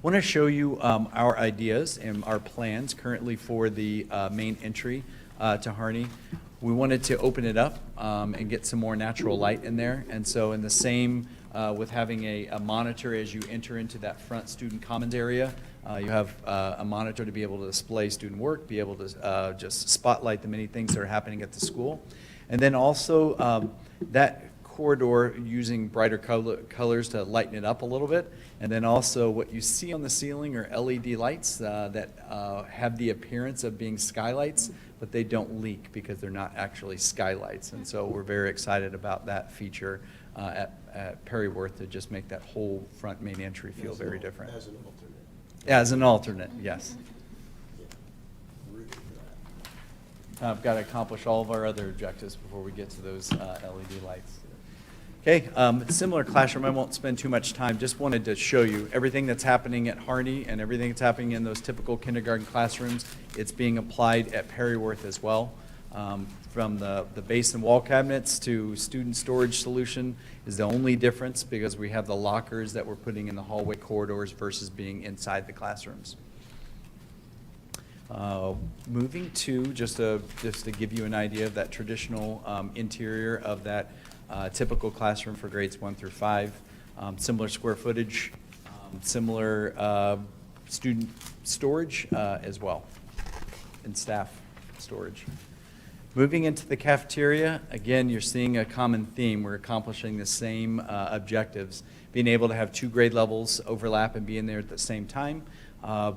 Want to show you our ideas and our plans currently for the main entry to Harney. We wanted to open it up and get some more natural light in there, and so in the same with having a monitor as you enter into that front student commons area. You have a monitor to be able to display student work, be able to just spotlight the many things that are happening at the school. And then also that corridor using brighter colors to lighten it up a little bit. And then also what you see on the ceiling are LED lights that have the appearance of being skylights, but they don't leak because they're not actually skylights. And so we're very excited about that feature at Perryworth to just make that whole front main entry feel very different. As an alternate. As an alternate, yes. I've got to accomplish all of our other objectives before we get to those LED lights. Okay, similar classroom. I won't spend too much time. Just wanted to show you everything that's happening at Harney and everything that's happening in those typical kindergarten classrooms. It's being applied at Perryworth as well. From the base and wall cabinets to student storage solution is the only difference because we have the lockers that we're putting in the hallway corridors versus being inside the classrooms. Moving to just to give you an idea of that traditional interior of that typical classroom for grades 1 through 5. Similar square footage, similar student storage as well, and staff storage. Moving into the cafeteria, again, you're seeing a common theme. We're accomplishing the same objectives. Being able to have 2 grade levels overlap and be in there at the same time.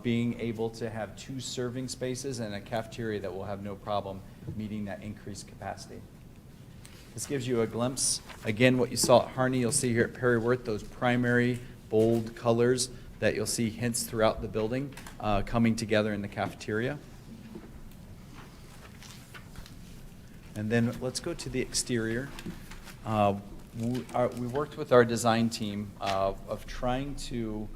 Being able to have 2 serving spaces and a cafeteria that will have no problem meeting that increased capacity. This gives you a glimpse. Again, what you saw at Harney, you'll see here at Perryworth, those primary bold colors that you'll see hints throughout the building coming together in the cafeteria. And then let's go to the exterior. We worked with our design team of trying to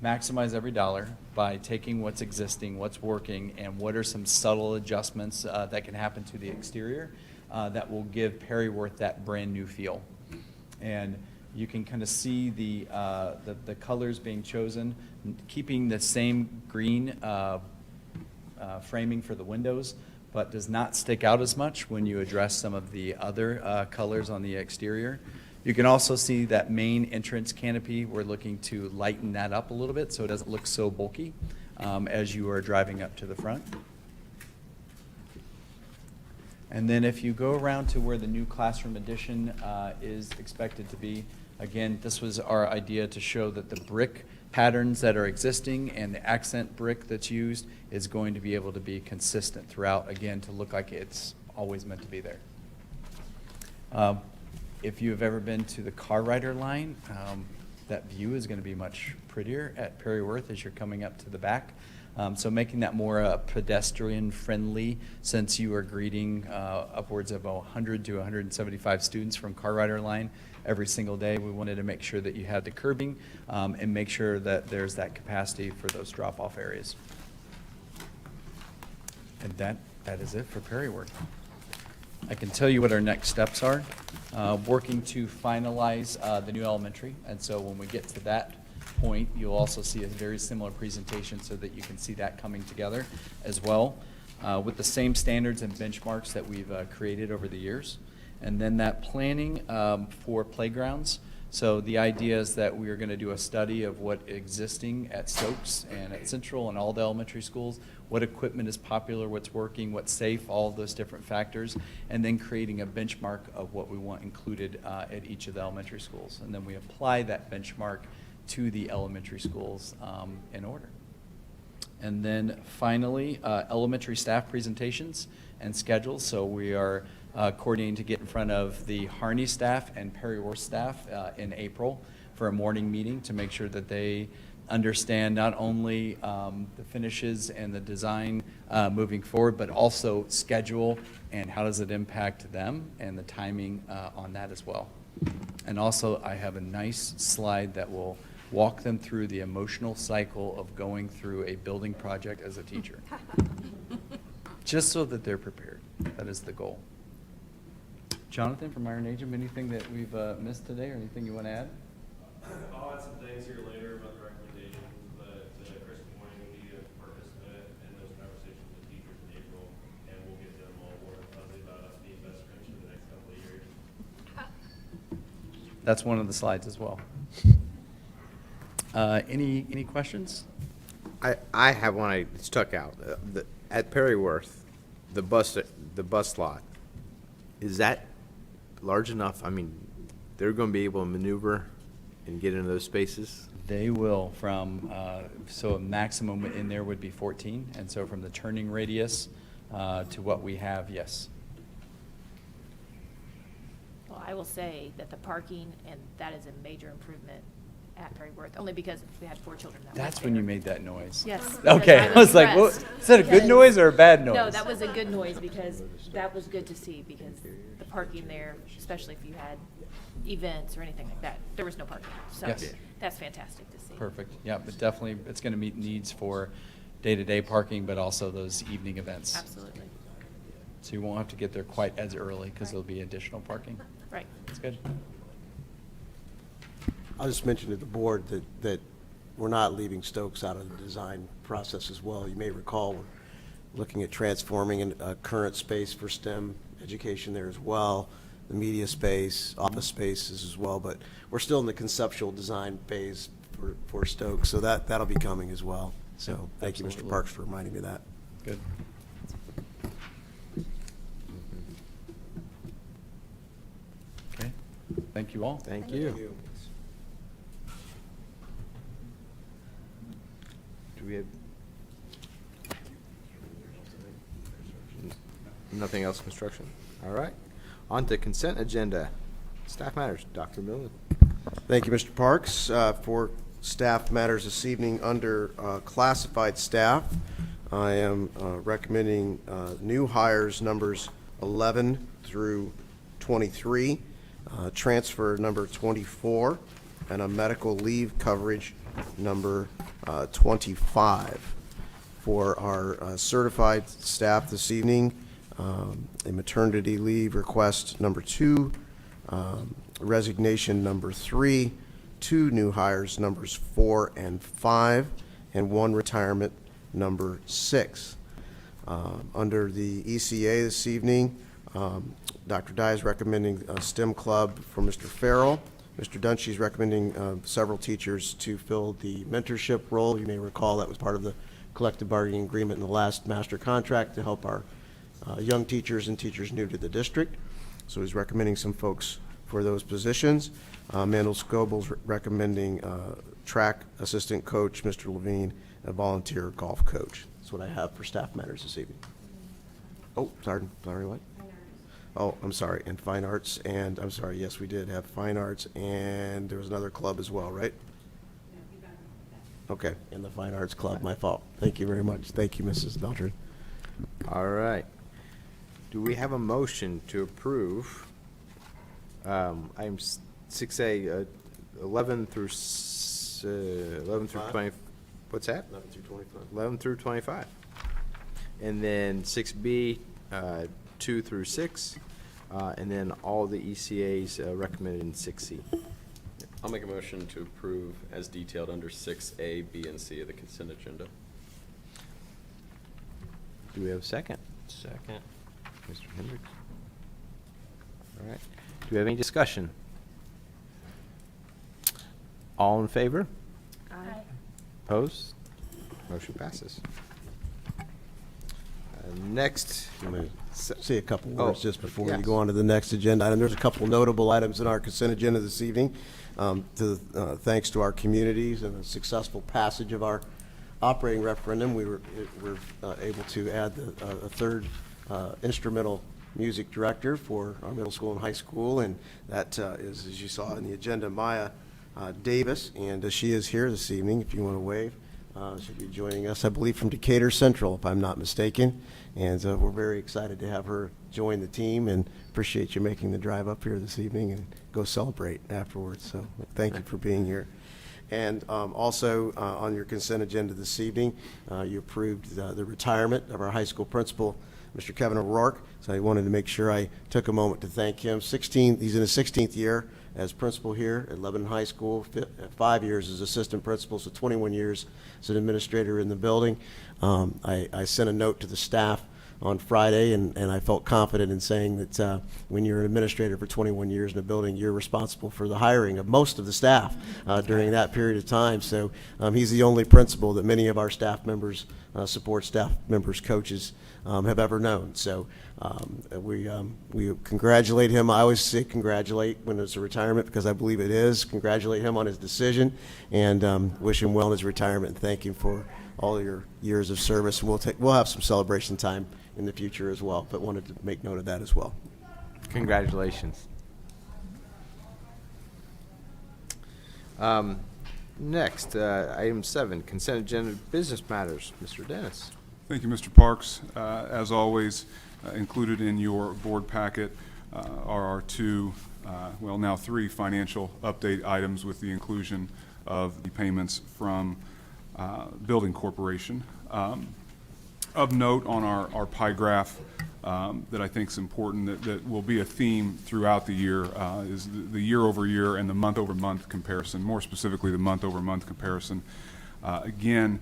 maximize every dollar by taking what's existing, what's working, and what are some subtle adjustments that can happen to the exterior that will give Perryworth that brand new feel. And you can kind of see the colors being chosen, keeping the same green framing for the windows, but does not stick out as much when you address some of the other colors on the exterior. You can also see that main entrance canopy. We're looking to lighten that up a little bit so it doesn't look so bulky as you are driving up to the front. And then if you go around to where the new classroom addition is expected to be, again, this was our idea to show that the brick patterns that are existing and the accent brick that's used is going to be able to be consistent throughout, again, to look like it's always meant to be there. If you have ever been to the car rider line, that view is going to be much prettier at Perryworth as you're coming up to the back. So making that more pedestrian friendly, since you are greeting upwards of 100 to 175 students from car rider line every single day. We wanted to make sure that you had the curbing and make sure that there's that capacity for those drop-off areas. And that is it for Perryworth. I can tell you what our next steps are. Working to finalize the new elementary, and so when we get to that point, you'll also see a very similar presentation so that you can see that coming together as well with the same standards and benchmarks that we've created over the years. And then that planning for playgrounds. So the idea is that we are going to do a study of what existing at Stokes and at Central and all the elementary schools, what equipment is popular, what's working, what's safe, all of those different factors, and then creating a benchmark of what we want included at each of the elementary schools. And then we apply that benchmark to the elementary schools in order. And then finally, elementary staff presentations and schedules. So we are coordinating to get in front of the Harney staff and Perry Worth staff in April for a morning meeting to make sure that they understand not only the finishes and the design moving forward, but also schedule and how does it impact them and the timing on that as well. And also, I have a nice slide that will walk them through the emotional cycle of going through a building project as a teacher. Just so that they're prepared. That is the goal. Jonathan from Iron Agent, anything that we've missed today or anything you want to add? I'll add some things here later about the recommendations, but Chris Morning will be a participant in those conversations with teachers in April, and we'll get them all warm and fuzzy about us being best friends for the next couple of years. That's one of the slides as well. Any questions? I have one I stuck out. At Perry Worth, the bus lot, is that large enough? I mean, they're going to be able to maneuver and get into those spaces? They will so a maximum in there would be 14. And so from the turning radius to what we have, yes. Well, I will say that the parking, and that is a major improvement at Perry Worth, only because we had 4 children that went That's when you there. made that noise. Yes. Okay, because I was like, impressed. what, is that a good Because- noise or a bad noise? No, that was a good noise because that was good to see because the parking there, especially if you had events or anything like that, there was no parking. So Yes. that's fantastic to see. Perfect. Yeah, but definitely, it's going to meet needs for day-to-day parking, but also those evening events. Absolutely. So you won't have to get there quite as early because there'll be additional parking. Right. That's good. I'll just mention to the board that we're not leaving Stokes out of the design process as well. You may recall, we're looking at transforming a current space for STEM education there as well, the media space, office spaces as well, but we're still in the conceptual design phase for Stokes, so that'll be coming as well. So thank you, Mr. Absolutely. Parks, for reminding me of that. Good. Okay. Thank you all. Thank you. Do we have? Nothing else construction? All right. On to consent agenda. Staff matters. Dr. Millen. Thank you, Mr. Parks. For staff matters this evening, under classified staff, I am recommending new hires numbers 11 through 23, transfer number 24, and a medical leave coverage number 25. For our certified staff this evening, a maternity leave request number 2, resignation number 3, 2 new hires numbers 4 and 5, and 1 retirement number 6. Under the ECA this evening, Dr. Dye is recommending a STEM club for Mr. Farrell. Mr. Dunshee is recommending several teachers to fill the mentorship role. You may recall that was part of the collective bargaining agreement in the last master contract to help our young teachers and teachers new to the district. So he's recommending some folks for those positions. Mandel Scoble's recommending track assistant coach, Mr. Levine, and volunteer golf coach. That's what I have for staff matters this evening. Oh, sorry, what? Oh, I'm sorry, and fine arts, and I'm sorry, yes, we did have fine arts, and there was another club as well, right? Okay, and the fine arts club, my fault. Thank you very much. Thank you, Mrs. Beltran. All right. Do we have a motion to approve item 6A, 11 through 20, what's that? 11 through 25. 11 through 25. And then 6B, 2 through 6, and then all the ECAs recommended in 6C. I'll make a motion to approve as detailed under 6A, B, and C of the consent agenda. Do we have a second? Second. Mr. Hendricks? All right. Do we have any discussion? All in favor? Aye. Opposed? Motion passes. Next, I'm going to say a couple words Oh, just before you yes. go on to the next agenda item. There's a couple notable items in our consent agenda this evening. Thanks to our communities and the successful passage of our operating referendum, we were able to add a third instrumental music director for our middle school and high school, and that is, as you saw in the agenda, Maya Davis, and she is here this evening, if you want to wave. She'll be joining us, I believe, from Decatur Central, if I'm not mistaken, and we're very excited to have her join the team, and appreciate you making the drive up here this evening and go celebrate afterwards, so thank you for being here. And also on your consent agenda this evening, you approved the retirement of our high school principal, Mr. Kevin O'Rourke. So I wanted to make sure I took a moment to thank him. He's in his 16th year as principal here at Lebanon High School, 5 years as assistant principal, so 21 years as an administrator in the building. I sent a note to the staff on Friday, and I felt confident in saying that when you're an administrator for 21 years in a building, you're responsible for the hiring of most of the staff during that period of time. So he's the only principal that many of our staff members, support staff members, coaches have ever known. So we congratulate him. I always say congratulate when it's a retirement because I believe it is. Congratulate him on his decision and wish him well in his retirement and thank him for all your years of service. And we'll have some celebration time in the future as well, but wanted to make note of that as well. Congratulations. Next, item 7, consent agenda business matters. Mr. Dennis. Thank you, Mr. Parks. As always, included in your board packet are our now three financial update items with the inclusion of the payments from Building Corporation. Of note on our pie graph that I think is important that will be a theme throughout the year is the year-over-year and the month-over-month comparison, more specifically the month-over-month comparison. Again,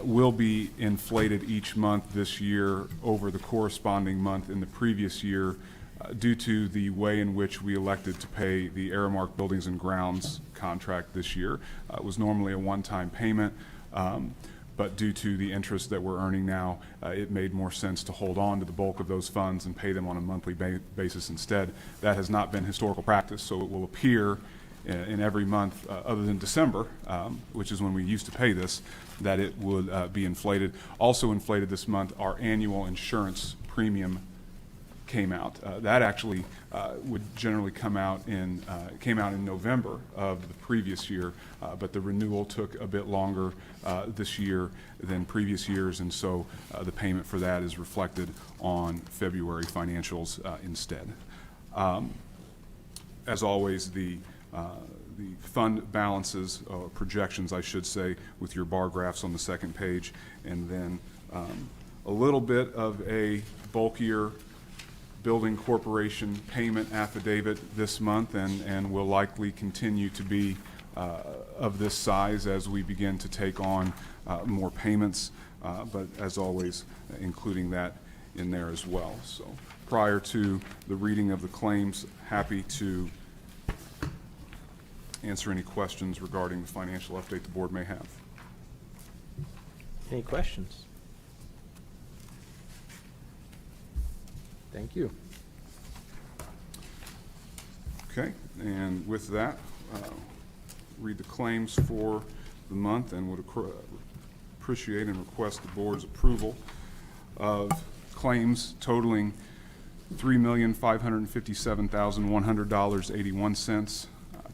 will be inflated each month this year over the corresponding month in the previous year due to the way in which we elected to pay the Aramark Buildings and Grounds contract this year. It was normally a one-time payment, but due to the interest that we're earning now, it made more sense to hold on to the bulk of those funds and pay them on a monthly basis instead. That has not been historical practice, so it will appear in every month other than December, which is when we used to pay this, that it would be inflated. Also inflated this month, our annual insurance premium came out. That actually would generally came out in November of the previous year, but the renewal took a bit longer this year than previous years, and so the payment for that is reflected on February financials instead. As always, the fund balances, or projections, I should say, with your bar graphs on the second page, and then a little bit of a bulkier Building Corporation payment affidavit this month, and will likely continue to be of this size as we begin to take on more payments, but as always, including that in there as well. So prior to the reading of the claims, happy to answer any questions regarding the financial update the board may have. Any questions? Thank you. Okay, and with that, read the claims for the month and would appreciate and request the board's approval of claims totaling $3,557,100.81.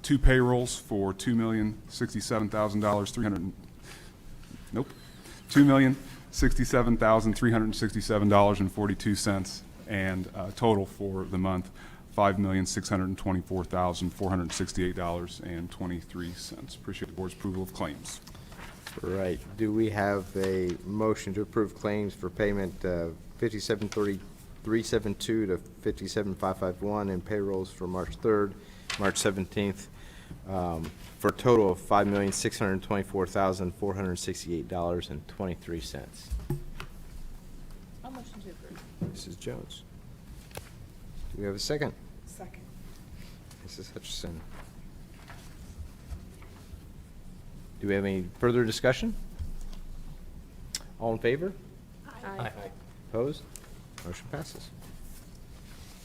Two payrolls for $2,067,367.42, and total for the month $5,624,468.23. Appreciate the board's approval of claims. Right. Do we have a motion to approve claims for payment 573372 to 57551 and payrolls for March 3rd, March 17th, for a total of $5,624,468.23. I'll motion to approve. Mrs. Jones. Do we have a second? Second. Mrs. Hutchison. Do we have any further discussion? All in favor? Aye. Opposed? Motion passes.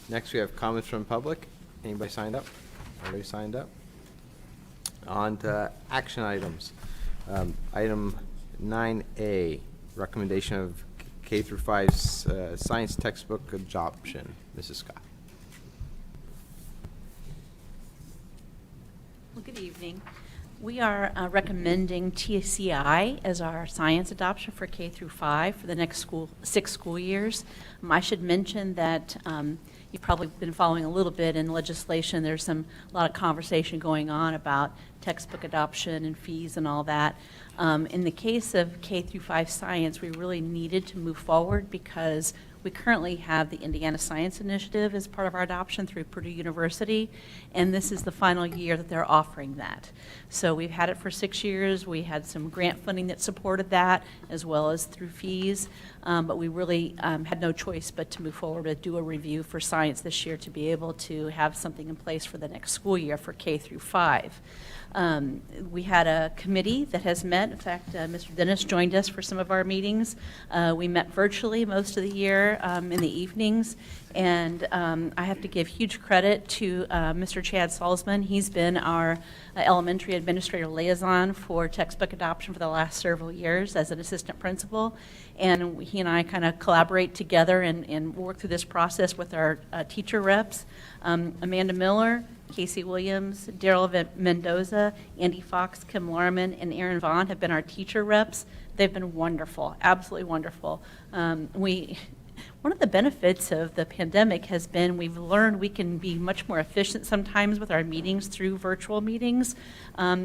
Next, we have comments from the public. Anybody signed up? Already signed up? On to action items. Item 9A, recommendation of K through 5 science textbook adoption. Mrs. Scott. Well, good evening. We are recommending TCI as our science adoption for K through 5 for the next 6 school years. I should mention that you've probably been following a little bit in legislation. There's a lot of conversation going on about textbook adoption and fees and all that. In the case of K through 5 science, we really needed to move forward because we currently have the Indiana Science Initiative as part of our adoption through Purdue University, and this is the final year that they're offering that. So we've had it for 6 years. We had some grant funding that supported that, as well as through fees, but we really had no choice but to move forward to do a review for science this year to be able to have something in place for the next school year for K through 5. We had a committee that has met. In fact, Mr. Dennis joined us for some of our meetings. We met virtually most of the year in the evenings, and I have to give huge credit to Mr. Chad Salzman. He's been our elementary administrator liaison for textbook adoption for the last several years as an assistant principal, and he and I kind of collaborate together and work through this process with our teacher reps. Amanda Miller, Casey Williams, Daryl Mendoza, Andy Fox, Kim Larman, and Aaron Vaughn have been our teacher reps. They've been wonderful, absolutely wonderful. One of the benefits of the pandemic has been we've learned we can be much more efficient sometimes with our meetings through virtual meetings.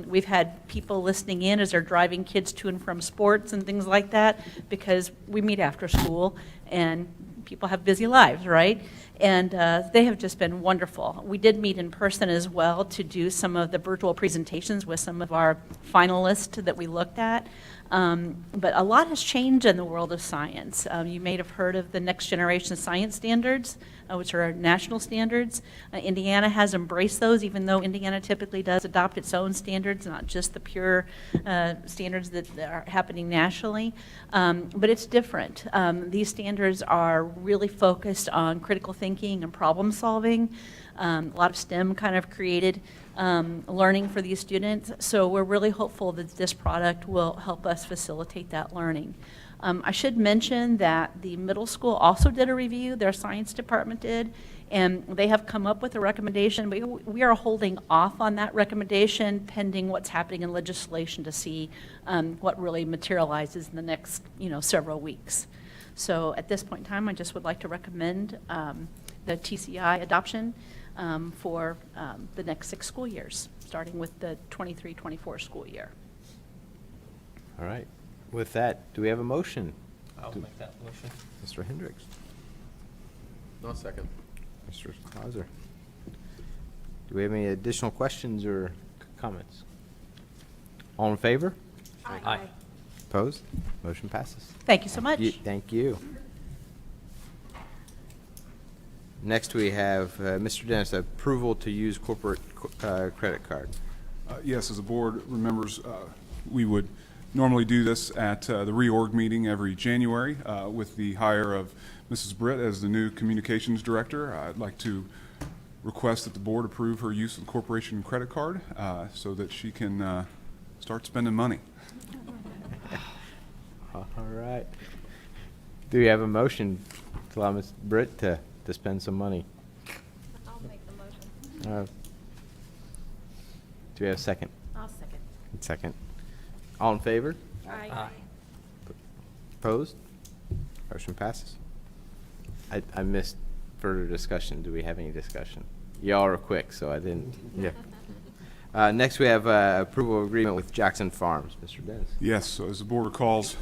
We've had people listening in as they're driving kids to and from sports and things like that because we meet after school and people have busy lives, right? And they have just been wonderful. We did meet in person as well to do some of the virtual presentations with some of our finalists that we looked at. But a lot has changed in the world of science. You may have heard of the Next Generation Science Standards, which are national standards. Indiana has embraced those, even though Indiana typically does adopt its own standards, not just the pure standards that are happening nationally. But it's different. These standards are really focused on critical thinking and problem solving. A lot of STEM kind of created learning for these students. So we're really hopeful that this product will help us facilitate that learning. I should mention that the middle school also did a review, their science department did, and they have come up with a recommendation. We are holding off on that recommendation pending what's happening in legislation to see what really materializes in the next several weeks. So at this point in time, I just would like to recommend the TCI adoption for the next 6 school years, starting with the 23-24 school year. All right. With that, do we have a motion? I'll make that motion. Mr. Hendricks. No, second. Mr. Clauser. Do we have any additional questions or comments? All in favor? Aye. Opposed? Motion passes. Thank you so much. Thank you. Next, we have Mr. Dennis, approval to use corporate credit card. Yes, as the board remembers, we would normally do this at the reorg meeting every January with the hire of Mrs. Britt as the new communications director. I'd like to request that the board approve her use of the corporation credit card so that she can start spending money. All right. Do we have a motion to allow Ms. Britt to spend some money? I'll make the motion. Do we have a second? I'll second. Second. All in favor? Aye. Opposed? Motion passes. I missed further discussion. Do we have any discussion? Y'all are quick, so I didn't. Yeah. Next, we have approval of agreement with Jackson Farms. Mr. Dennis. Yes, so as the board recalls,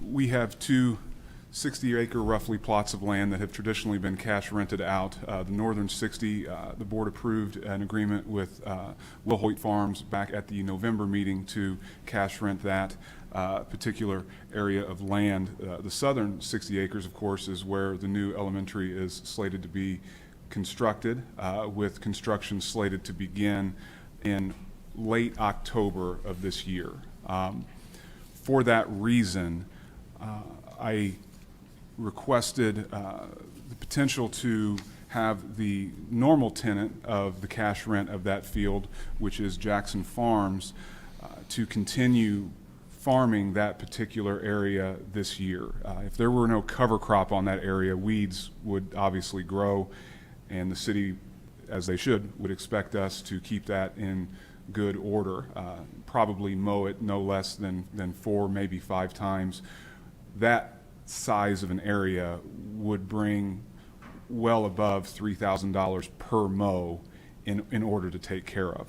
we have 2 60-acre roughly plots of land that have traditionally been cash rented out. The northern 60, the board approved an agreement with Will Hoyt Farms back at the November meeting to cash rent that particular area of land. The southern 60 acres, of course, is where the new elementary is slated to be constructed, with construction slated to begin in late October of this year. For that reason, I requested the potential to have the normal tenant of the cash rent of that field, which is Jackson Farms, to continue farming that particular area this year. If there were no cover crop on that area, weeds would obviously grow, and the city, as they should, would expect us to keep that in good order, probably mow it no less than 4, maybe 5 times. That size of an area would bring well above $3,000 per mow in order to take care of.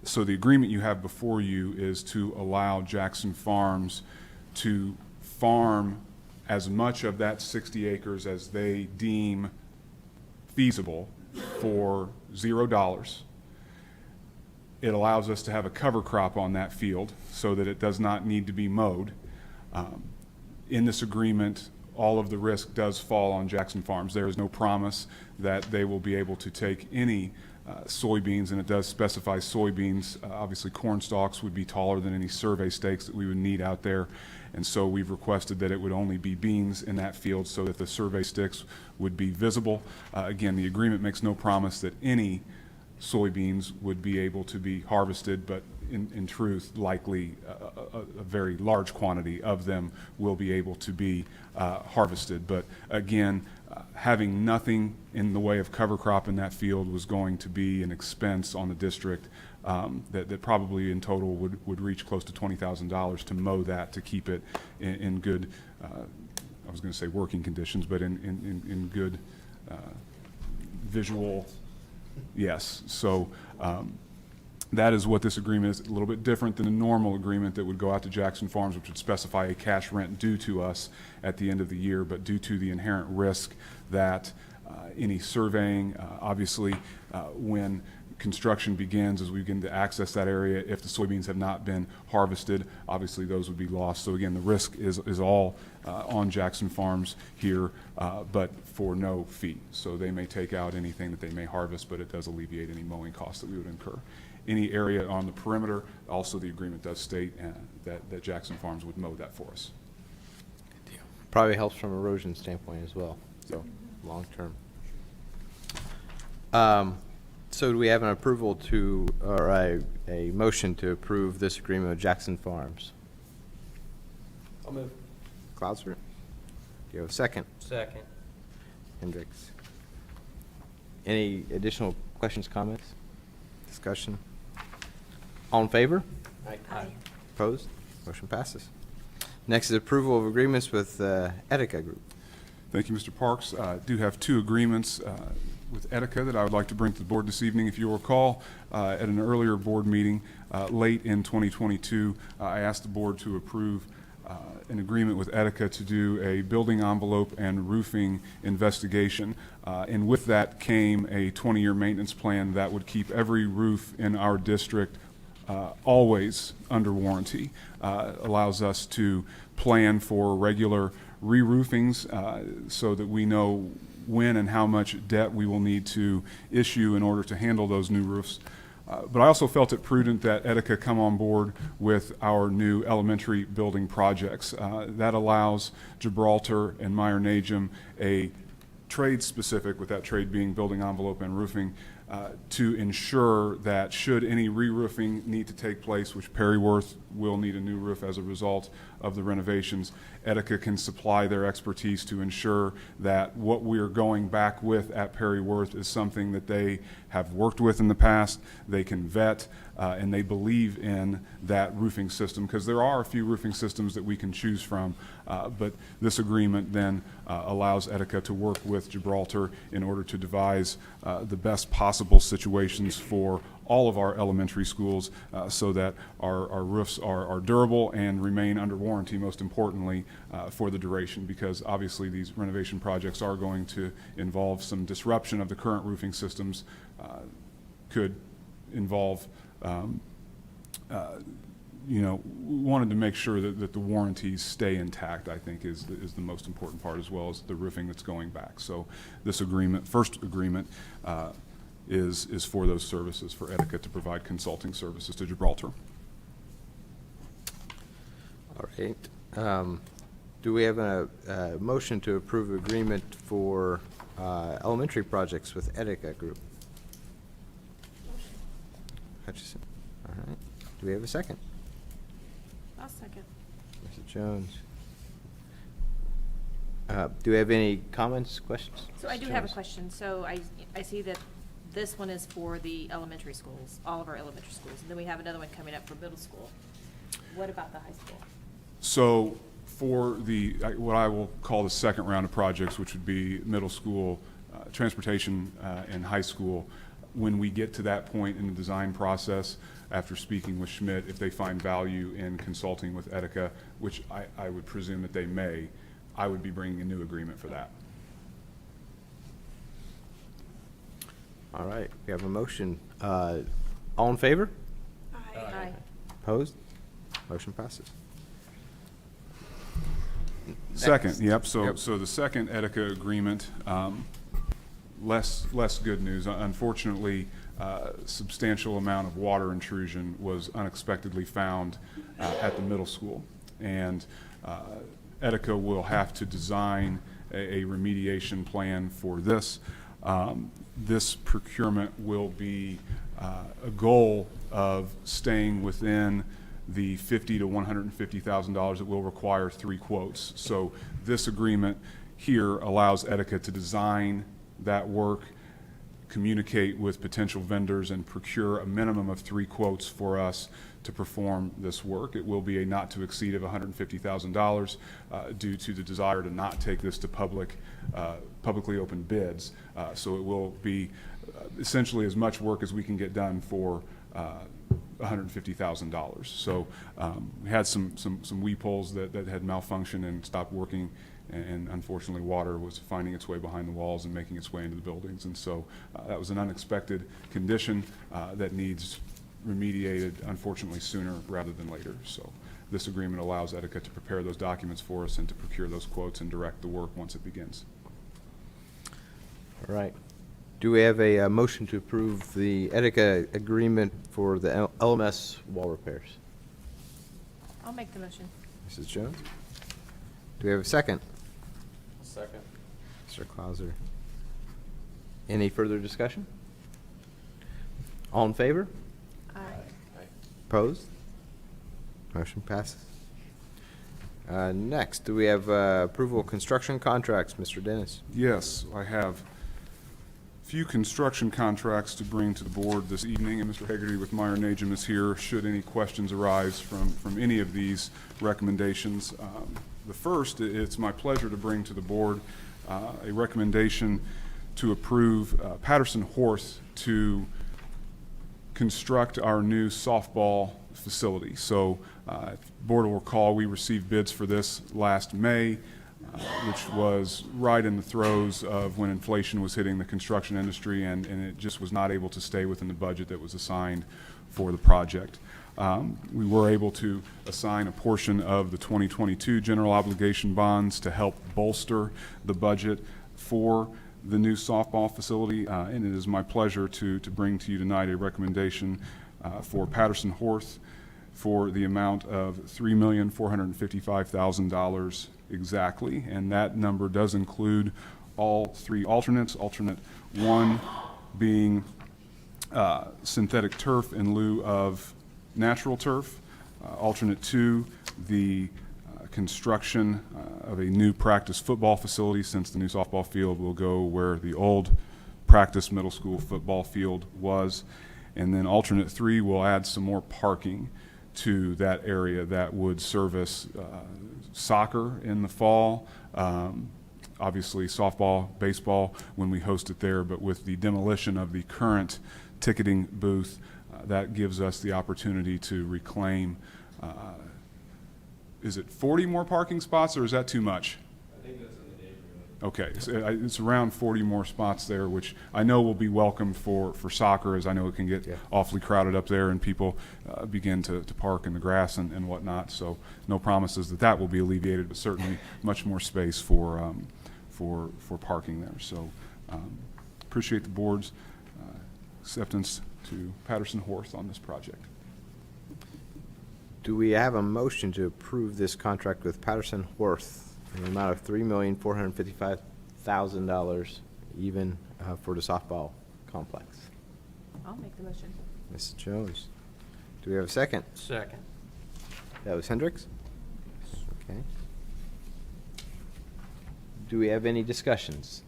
So the agreement you have before you is to allow Jackson Farms to farm as much of that 60 acres as they deem feasible for $0. It allows us to have a cover crop on that field so that it does not need to be mowed. In this agreement, all of the risk does fall on Jackson Farms. There is no promise that they will be able to take any soybeans, and it does specify soybeans. Obviously, corn stalks would be taller than any survey stakes that we would need out there, and so we've requested that it would only be beans in that field so that the survey sticks would be visible. Again, the agreement makes no promise that any soybeans would be able to be harvested, but in truth, likely a very large quantity of them will be able to be harvested. But again, having nothing in the way of cover crop in that field was going to be an expense on the district that probably in total would reach close to $20,000 to mow that, to keep it in good, I was going to say working conditions, but in good visual. Yes, so that is what this agreement is. A little bit different than a normal agreement that would go out to Jackson Farms, which would specify a cash rent due to us at the end of the year, but due to the inherent risk that any surveying, obviously, when construction begins, as we begin to access that area, if the soybeans have not been harvested, obviously those would be lost. So again, the risk is all on Jackson Farms here, but for no fee. So they may take out anything that they may harvest, but it does alleviate any mowing costs that we would incur. Any area on the perimeter, also the agreement does state that Jackson Farms would mow that for us. Probably helps from erosion standpoint as well, so long term. So do we have an approval to, or a motion to approve this agreement with Jackson Farms? I'll move. Cloudsburg? Do you have a second? Second. Hendricks? Any additional questions, comments, discussion? All in favor? Aye. Opposed? Motion passes. Next is approval of agreements with Etica Group. Thank you, Mr. Parks. I do have 2 agreements with Etica that I would like to bring to the board this evening. If you'll recall, at an earlier board meeting late in 2022, I asked the board to approve an agreement with Etica to do a building envelope and roofing investigation. And with that came a 20-year maintenance plan that would keep every roof in our district always under warranty. Allows us to plan for regular re-roofings so that we know when and how much debt we will need to issue in order to handle those new roofs. But I also felt it prudent that Etica come on board with our new elementary building projects. That allows Gibraltar and Meyer-Najum a trade specific, with that trade being building envelope and roofing, to ensure that should any re-roofing need to take place, which Perryworth will need a new roof as a result of the renovations, Etica can supply their expertise to ensure that what we are going back with at Perryworth is something that they have worked with in the past, they can vet, and they believe in that roofing system, because there are a few roofing systems that we can choose from, but this agreement then allows Etica to work with Gibraltar in order to devise the best possible situations for all of our elementary schools so that our roofs are durable and remain under warranty, most importantly, for the duration, because obviously these renovation projects are going to involve some disruption of the current roofing systems, could involve you know, wanted to make sure that the warranties stay intact, I think is the most important part, as well as the roofing that's going back. So this agreement, first agreement, is for those services, for Etica to provide consulting services to Gibraltar. All right. Do we have a motion to approve agreement for elementary projects with Etica Group? Hutchison. All right. Do we have a second? I'll second. Jones. Do we have any comments, questions? So I Mrs. do have a Jones? question. So I see that this one is for the elementary schools, all of our elementary schools. And then we have another one coming up for middle school. What about the high school? So for what I will call the second round of projects, which would be middle school, transportation, and high school, when we get to that point in the design process, after speaking with Schmidt, if they find value in consulting with Etica, which I would presume that they may, I would be bringing a new agreement for that. All right, we have a motion. All in favor? Aye. Opposed? Motion passes. Second, Next. yep, so Yep. the second Etica agreement, less good news. Unfortunately, substantial amount of water intrusion was unexpectedly found at the middle school. And Etica will have to design a remediation plan for this. This procurement will be a goal of staying within the $50,000 to $150,000. It will require 3 quotes. So this agreement here allows Etica to design that work, communicate with potential vendors, and procure a minimum of 3 quotes for us to perform this work. It will be a not to exceed of $150,000 due to the desire to not take this to publicly open bids. So it will be essentially as much work as we can get done for $150,000. So we had some weep holes that had malfunctioned and stopped working, and unfortunately water was finding its way behind the walls and making its way into the buildings. And so that was an unexpected condition that needs remediated, unfortunately, sooner rather than later. So this agreement allows Etica to prepare those documents for us and to procure those quotes and direct the work once it begins. All right. Do we have a motion to approve the Etica agreement for the LMS wall repairs? I'll make the motion. Mrs. Jones? Do we have a second? Second. Mr. Clauser. Any further discussion? All in favor? Aye. Opposed? Motion passes. Next, do we have approval of construction contracts? Mr. Dennis? Yes, I have a few construction contracts to bring to the board this evening, and Mr. Hagerty with Meyer Najum is here should any questions arise from any of these recommendations. The first, it's my pleasure to bring to the board a recommendation to approve Patterson Horse to construct our new softball facility. So, if the board will recall, we received bids for this last May, which was right in the throes of when inflation was hitting the construction industry, and it just was not able to stay within the budget that was assigned for the project. We were able to assign a portion of the 2022 general obligation bonds to help bolster the budget for the new softball facility, and it is my pleasure to bring to you tonight a recommendation for Patterson Horse for the amount of $3,455,000 exactly, and that number does include all 3 alternates. Alternate 1 being synthetic turf in lieu of natural turf. Alternate 2, the construction of a new practice football facility, since the new softball field will go where the old practice middle school football field was. And then alternate 3 will add some more parking to that area that would service soccer in the fall, obviously softball, baseball when we host it there, but with the demolition of the current ticketing booth, that gives us the opportunity to reclaim, is it 40 more parking spots, or is that too much? I think that's in the neighborhood. Okay, so it's around 40 more spots there, which I know will be welcome for soccer, as I know it can get awfully crowded up there and people begin to park in the grass and whatnot. So no promises that will be alleviated, but certainly much more space for parking there. So appreciate the board's acceptance to Patterson Horse on this project. Do we have a motion to approve this contract with Patterson Horth in the amount of $3,455,000 even for the softball complex? I'll make the motion. Mrs. Jones. Do we have a second? Second. That was Hendricks? Okay. Do we have any discussions?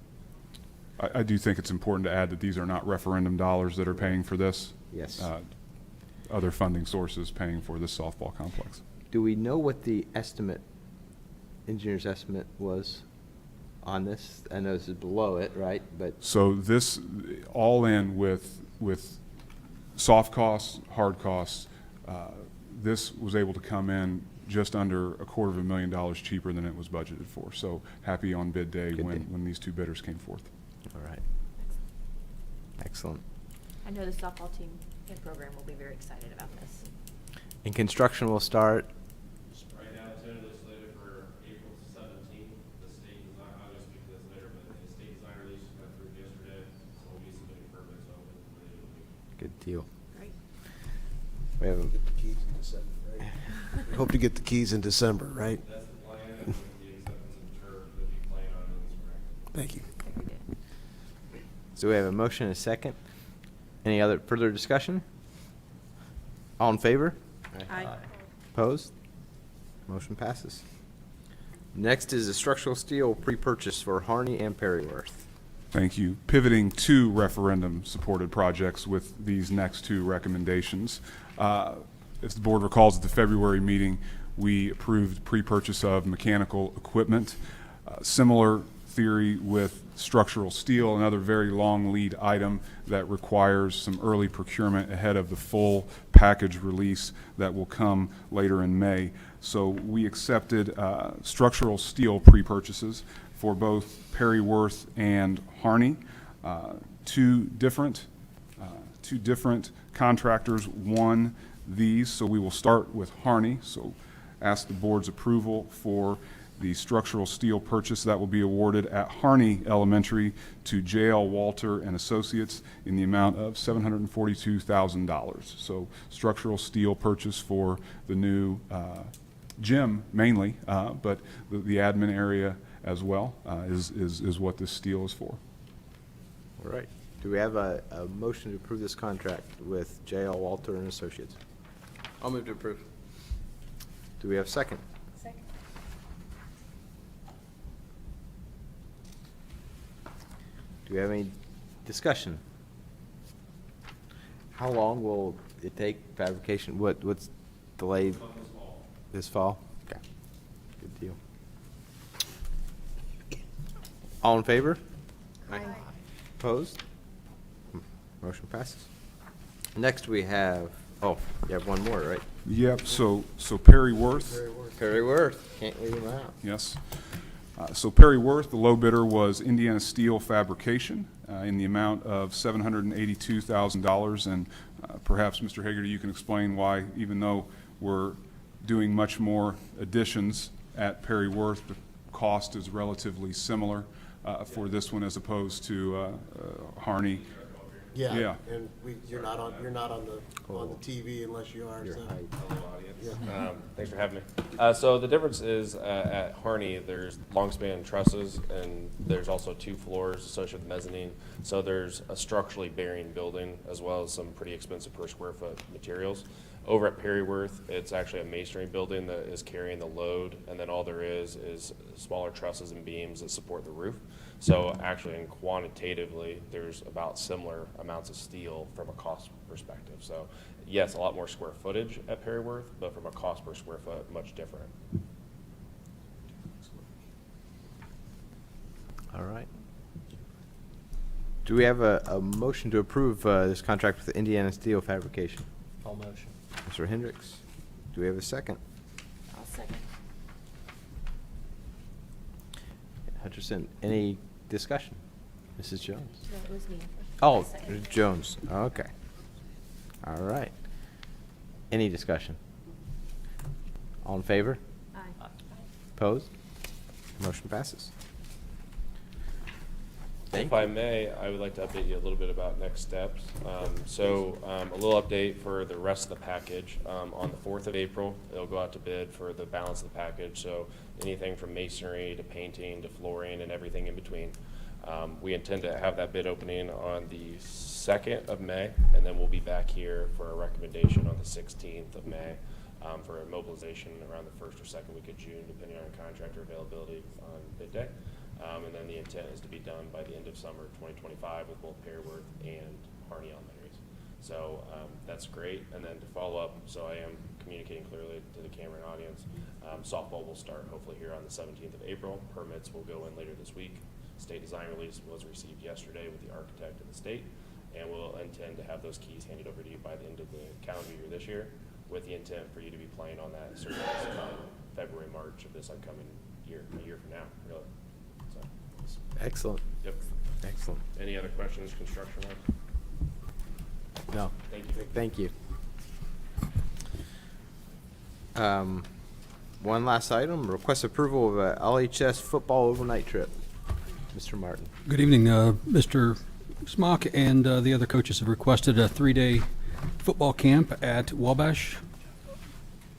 I do think it's important to add that these are not referendum dollars that are paying for this. Yes. Other funding sources paying for this softball complex. Do we know what the engineer's estimate was on this? I know this is below it, right? But So this, all in with soft costs, hard costs, this was able to come in just under $250,000 cheaper than it was budgeted for. So happy on bid day Good when, day. when these two bidders came forth. all right. Excellent. I know the softball team and program will be very excited about this. And construction will start. Right now, tentatively slated for April 17th. The state design, I'm going to speak to this later, but the state design release just got approved yesterday, so we'll be submitting permits open for the end of the week. Good deal. Great. We have Get the keys in December, right? We hope to get the keys in December, right? That's the plan, and with the acceptance of turf, that we plan on in the spring. Thank you. So we have a motion and a second. Any other further discussion? All in favor? Aye. Opposed? Motion passes. Next is a structural steel pre-purchase for Harney and Perryworth. Thank you. Pivoting to referendum-supported projects with these next two recommendations. As the board recalls, at the February meeting, we approved pre-purchase of mechanical equipment. Similar theory with structural steel, another very long lead item that requires some early procurement ahead of the full package release that will come later in May. So we accepted structural steel pre-purchases for both Perryworth and Harney. Two different contractors won these, so we will start with Harney. So ask the board's approval for the structural steel purchase that will be awarded at Harney Elementary to J.L. Walter and Associates in the amount of $742,000. So structural steel purchase for the new gym mainly, but the admin area as well is what this steel is for. All right. Do we have a motion to approve this contract with J.L. Walter and Associates? I'll move to approve. Do we have a second? Second. Do we have any discussion? How long will it take fabrication? What's delayed? This fall? Okay. Good deal. All in favor? Aye. Opposed? Motion passes. Next we have, oh, you have one more, right? Yep, so Perryworth. Perryworth, can't leave him out. Yes. So Perryworth, the low bidder was Indiana Steel Fabrication in the amount of $782,000. And perhaps, Mr. Hagerty, you can explain why, even though we're doing much more additions at Perryworth, the cost is relatively similar for this one as opposed to Harney. Yeah. And you're not on the TV unless you are. So. Hello, audience. Thanks for having me. So the difference is at Harney, there's long span trusses, and there's also 2 floors associated with mezzanine. So there's a structurally bearing building as well as some pretty expensive per square foot materials. Over at Perryworth, it's actually a masonry building that is carrying the load, and then all there is smaller trusses and beams that support the roof. So actually, and quantitatively, there's about similar amounts of steel from a cost perspective. So yes, a lot more square footage at Perryworth, but from a cost per square foot, much different. All right. Do we have a motion to approve this contract with Indiana Steel Fabrication? All motion. Mr. Hendricks, do we have a second? I'll second. Hutcherson, any discussion? Mrs. Jones? No, it was me. Oh, Second. Jones, okay. All right. Any discussion? All in favor? Aye. Opposed? Motion passes. If I may, I would like to update you a little bit about next steps. A little update for the rest of the package. On the 4th of April, it'll go out to bid for the balance of the package, so anything from masonry to painting to flooring and everything in between. We intend to have that bid opening on the 2nd of May, and then we'll be back here for a recommendation on the 16th of May. for a mobilization around the first or second week of June, depending on contractor availability on bid day. And then the intent is to be done by the end of summer 2025 with both Perryworth and Harney Elementaries. So that's great. And then to follow up, so I am communicating clearly to the Cameron audience. Softball will start hopefully here on the 17th of April. Permits will go in later this week. State design release was received yesterday with the architect and the state, and we'll intend to have those keys handed over to you by the end of the calendar year this year, with the intent for you to be playing on that surface February, March of this upcoming year, a year from now, really. So, Excellent. yep. Excellent. Any other questions, construction-wise? No. Thank you. Thank you. One last item, request approval of a LHS football overnight trip. Mr. Martin. Good evening, Mr. Smock and the other coaches have requested a 3-day football camp at Wabash,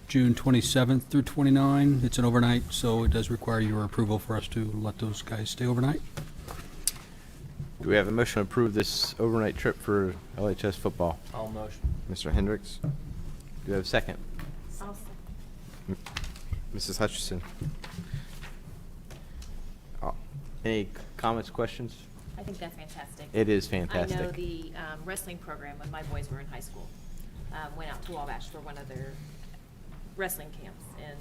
June 27th through 29. It's an overnight, so it does require your approval for us to let those guys stay overnight. Do we have a motion to approve this overnight trip for LHS football? All motion. Mr. Hendricks? Do we have a second? Mrs. Hutchison? Any comments, questions? I think that's fantastic. It is I fantastic. know the wrestling program when my boys were in high school went out to Wabash for one of their wrestling camps, and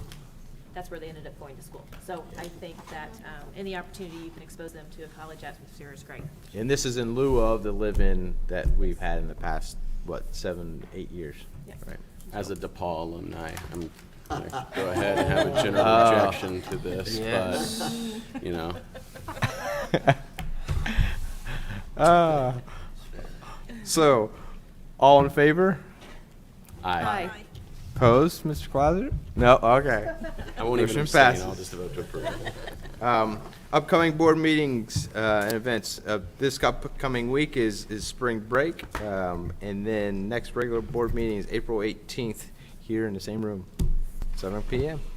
that's where they ended up going to school. So I think that any opportunity you can expose them to a college atmosphere is great. And this is in lieu of the live-in that we've had in the past, 7, 8 years? Yes. Right. As a DePaul alumni, I'm going to go ahead and have a general objection to this, yes. but, you know. So, all in favor? Aye. Opposed, Mr. Clauser? No, okay. I won't even Motion abstain, passes. I'll just vote to approve. Upcoming board meetings and events. This upcoming week is spring break, and then next regular board meeting is April 18th here in the same room, 7 p.m.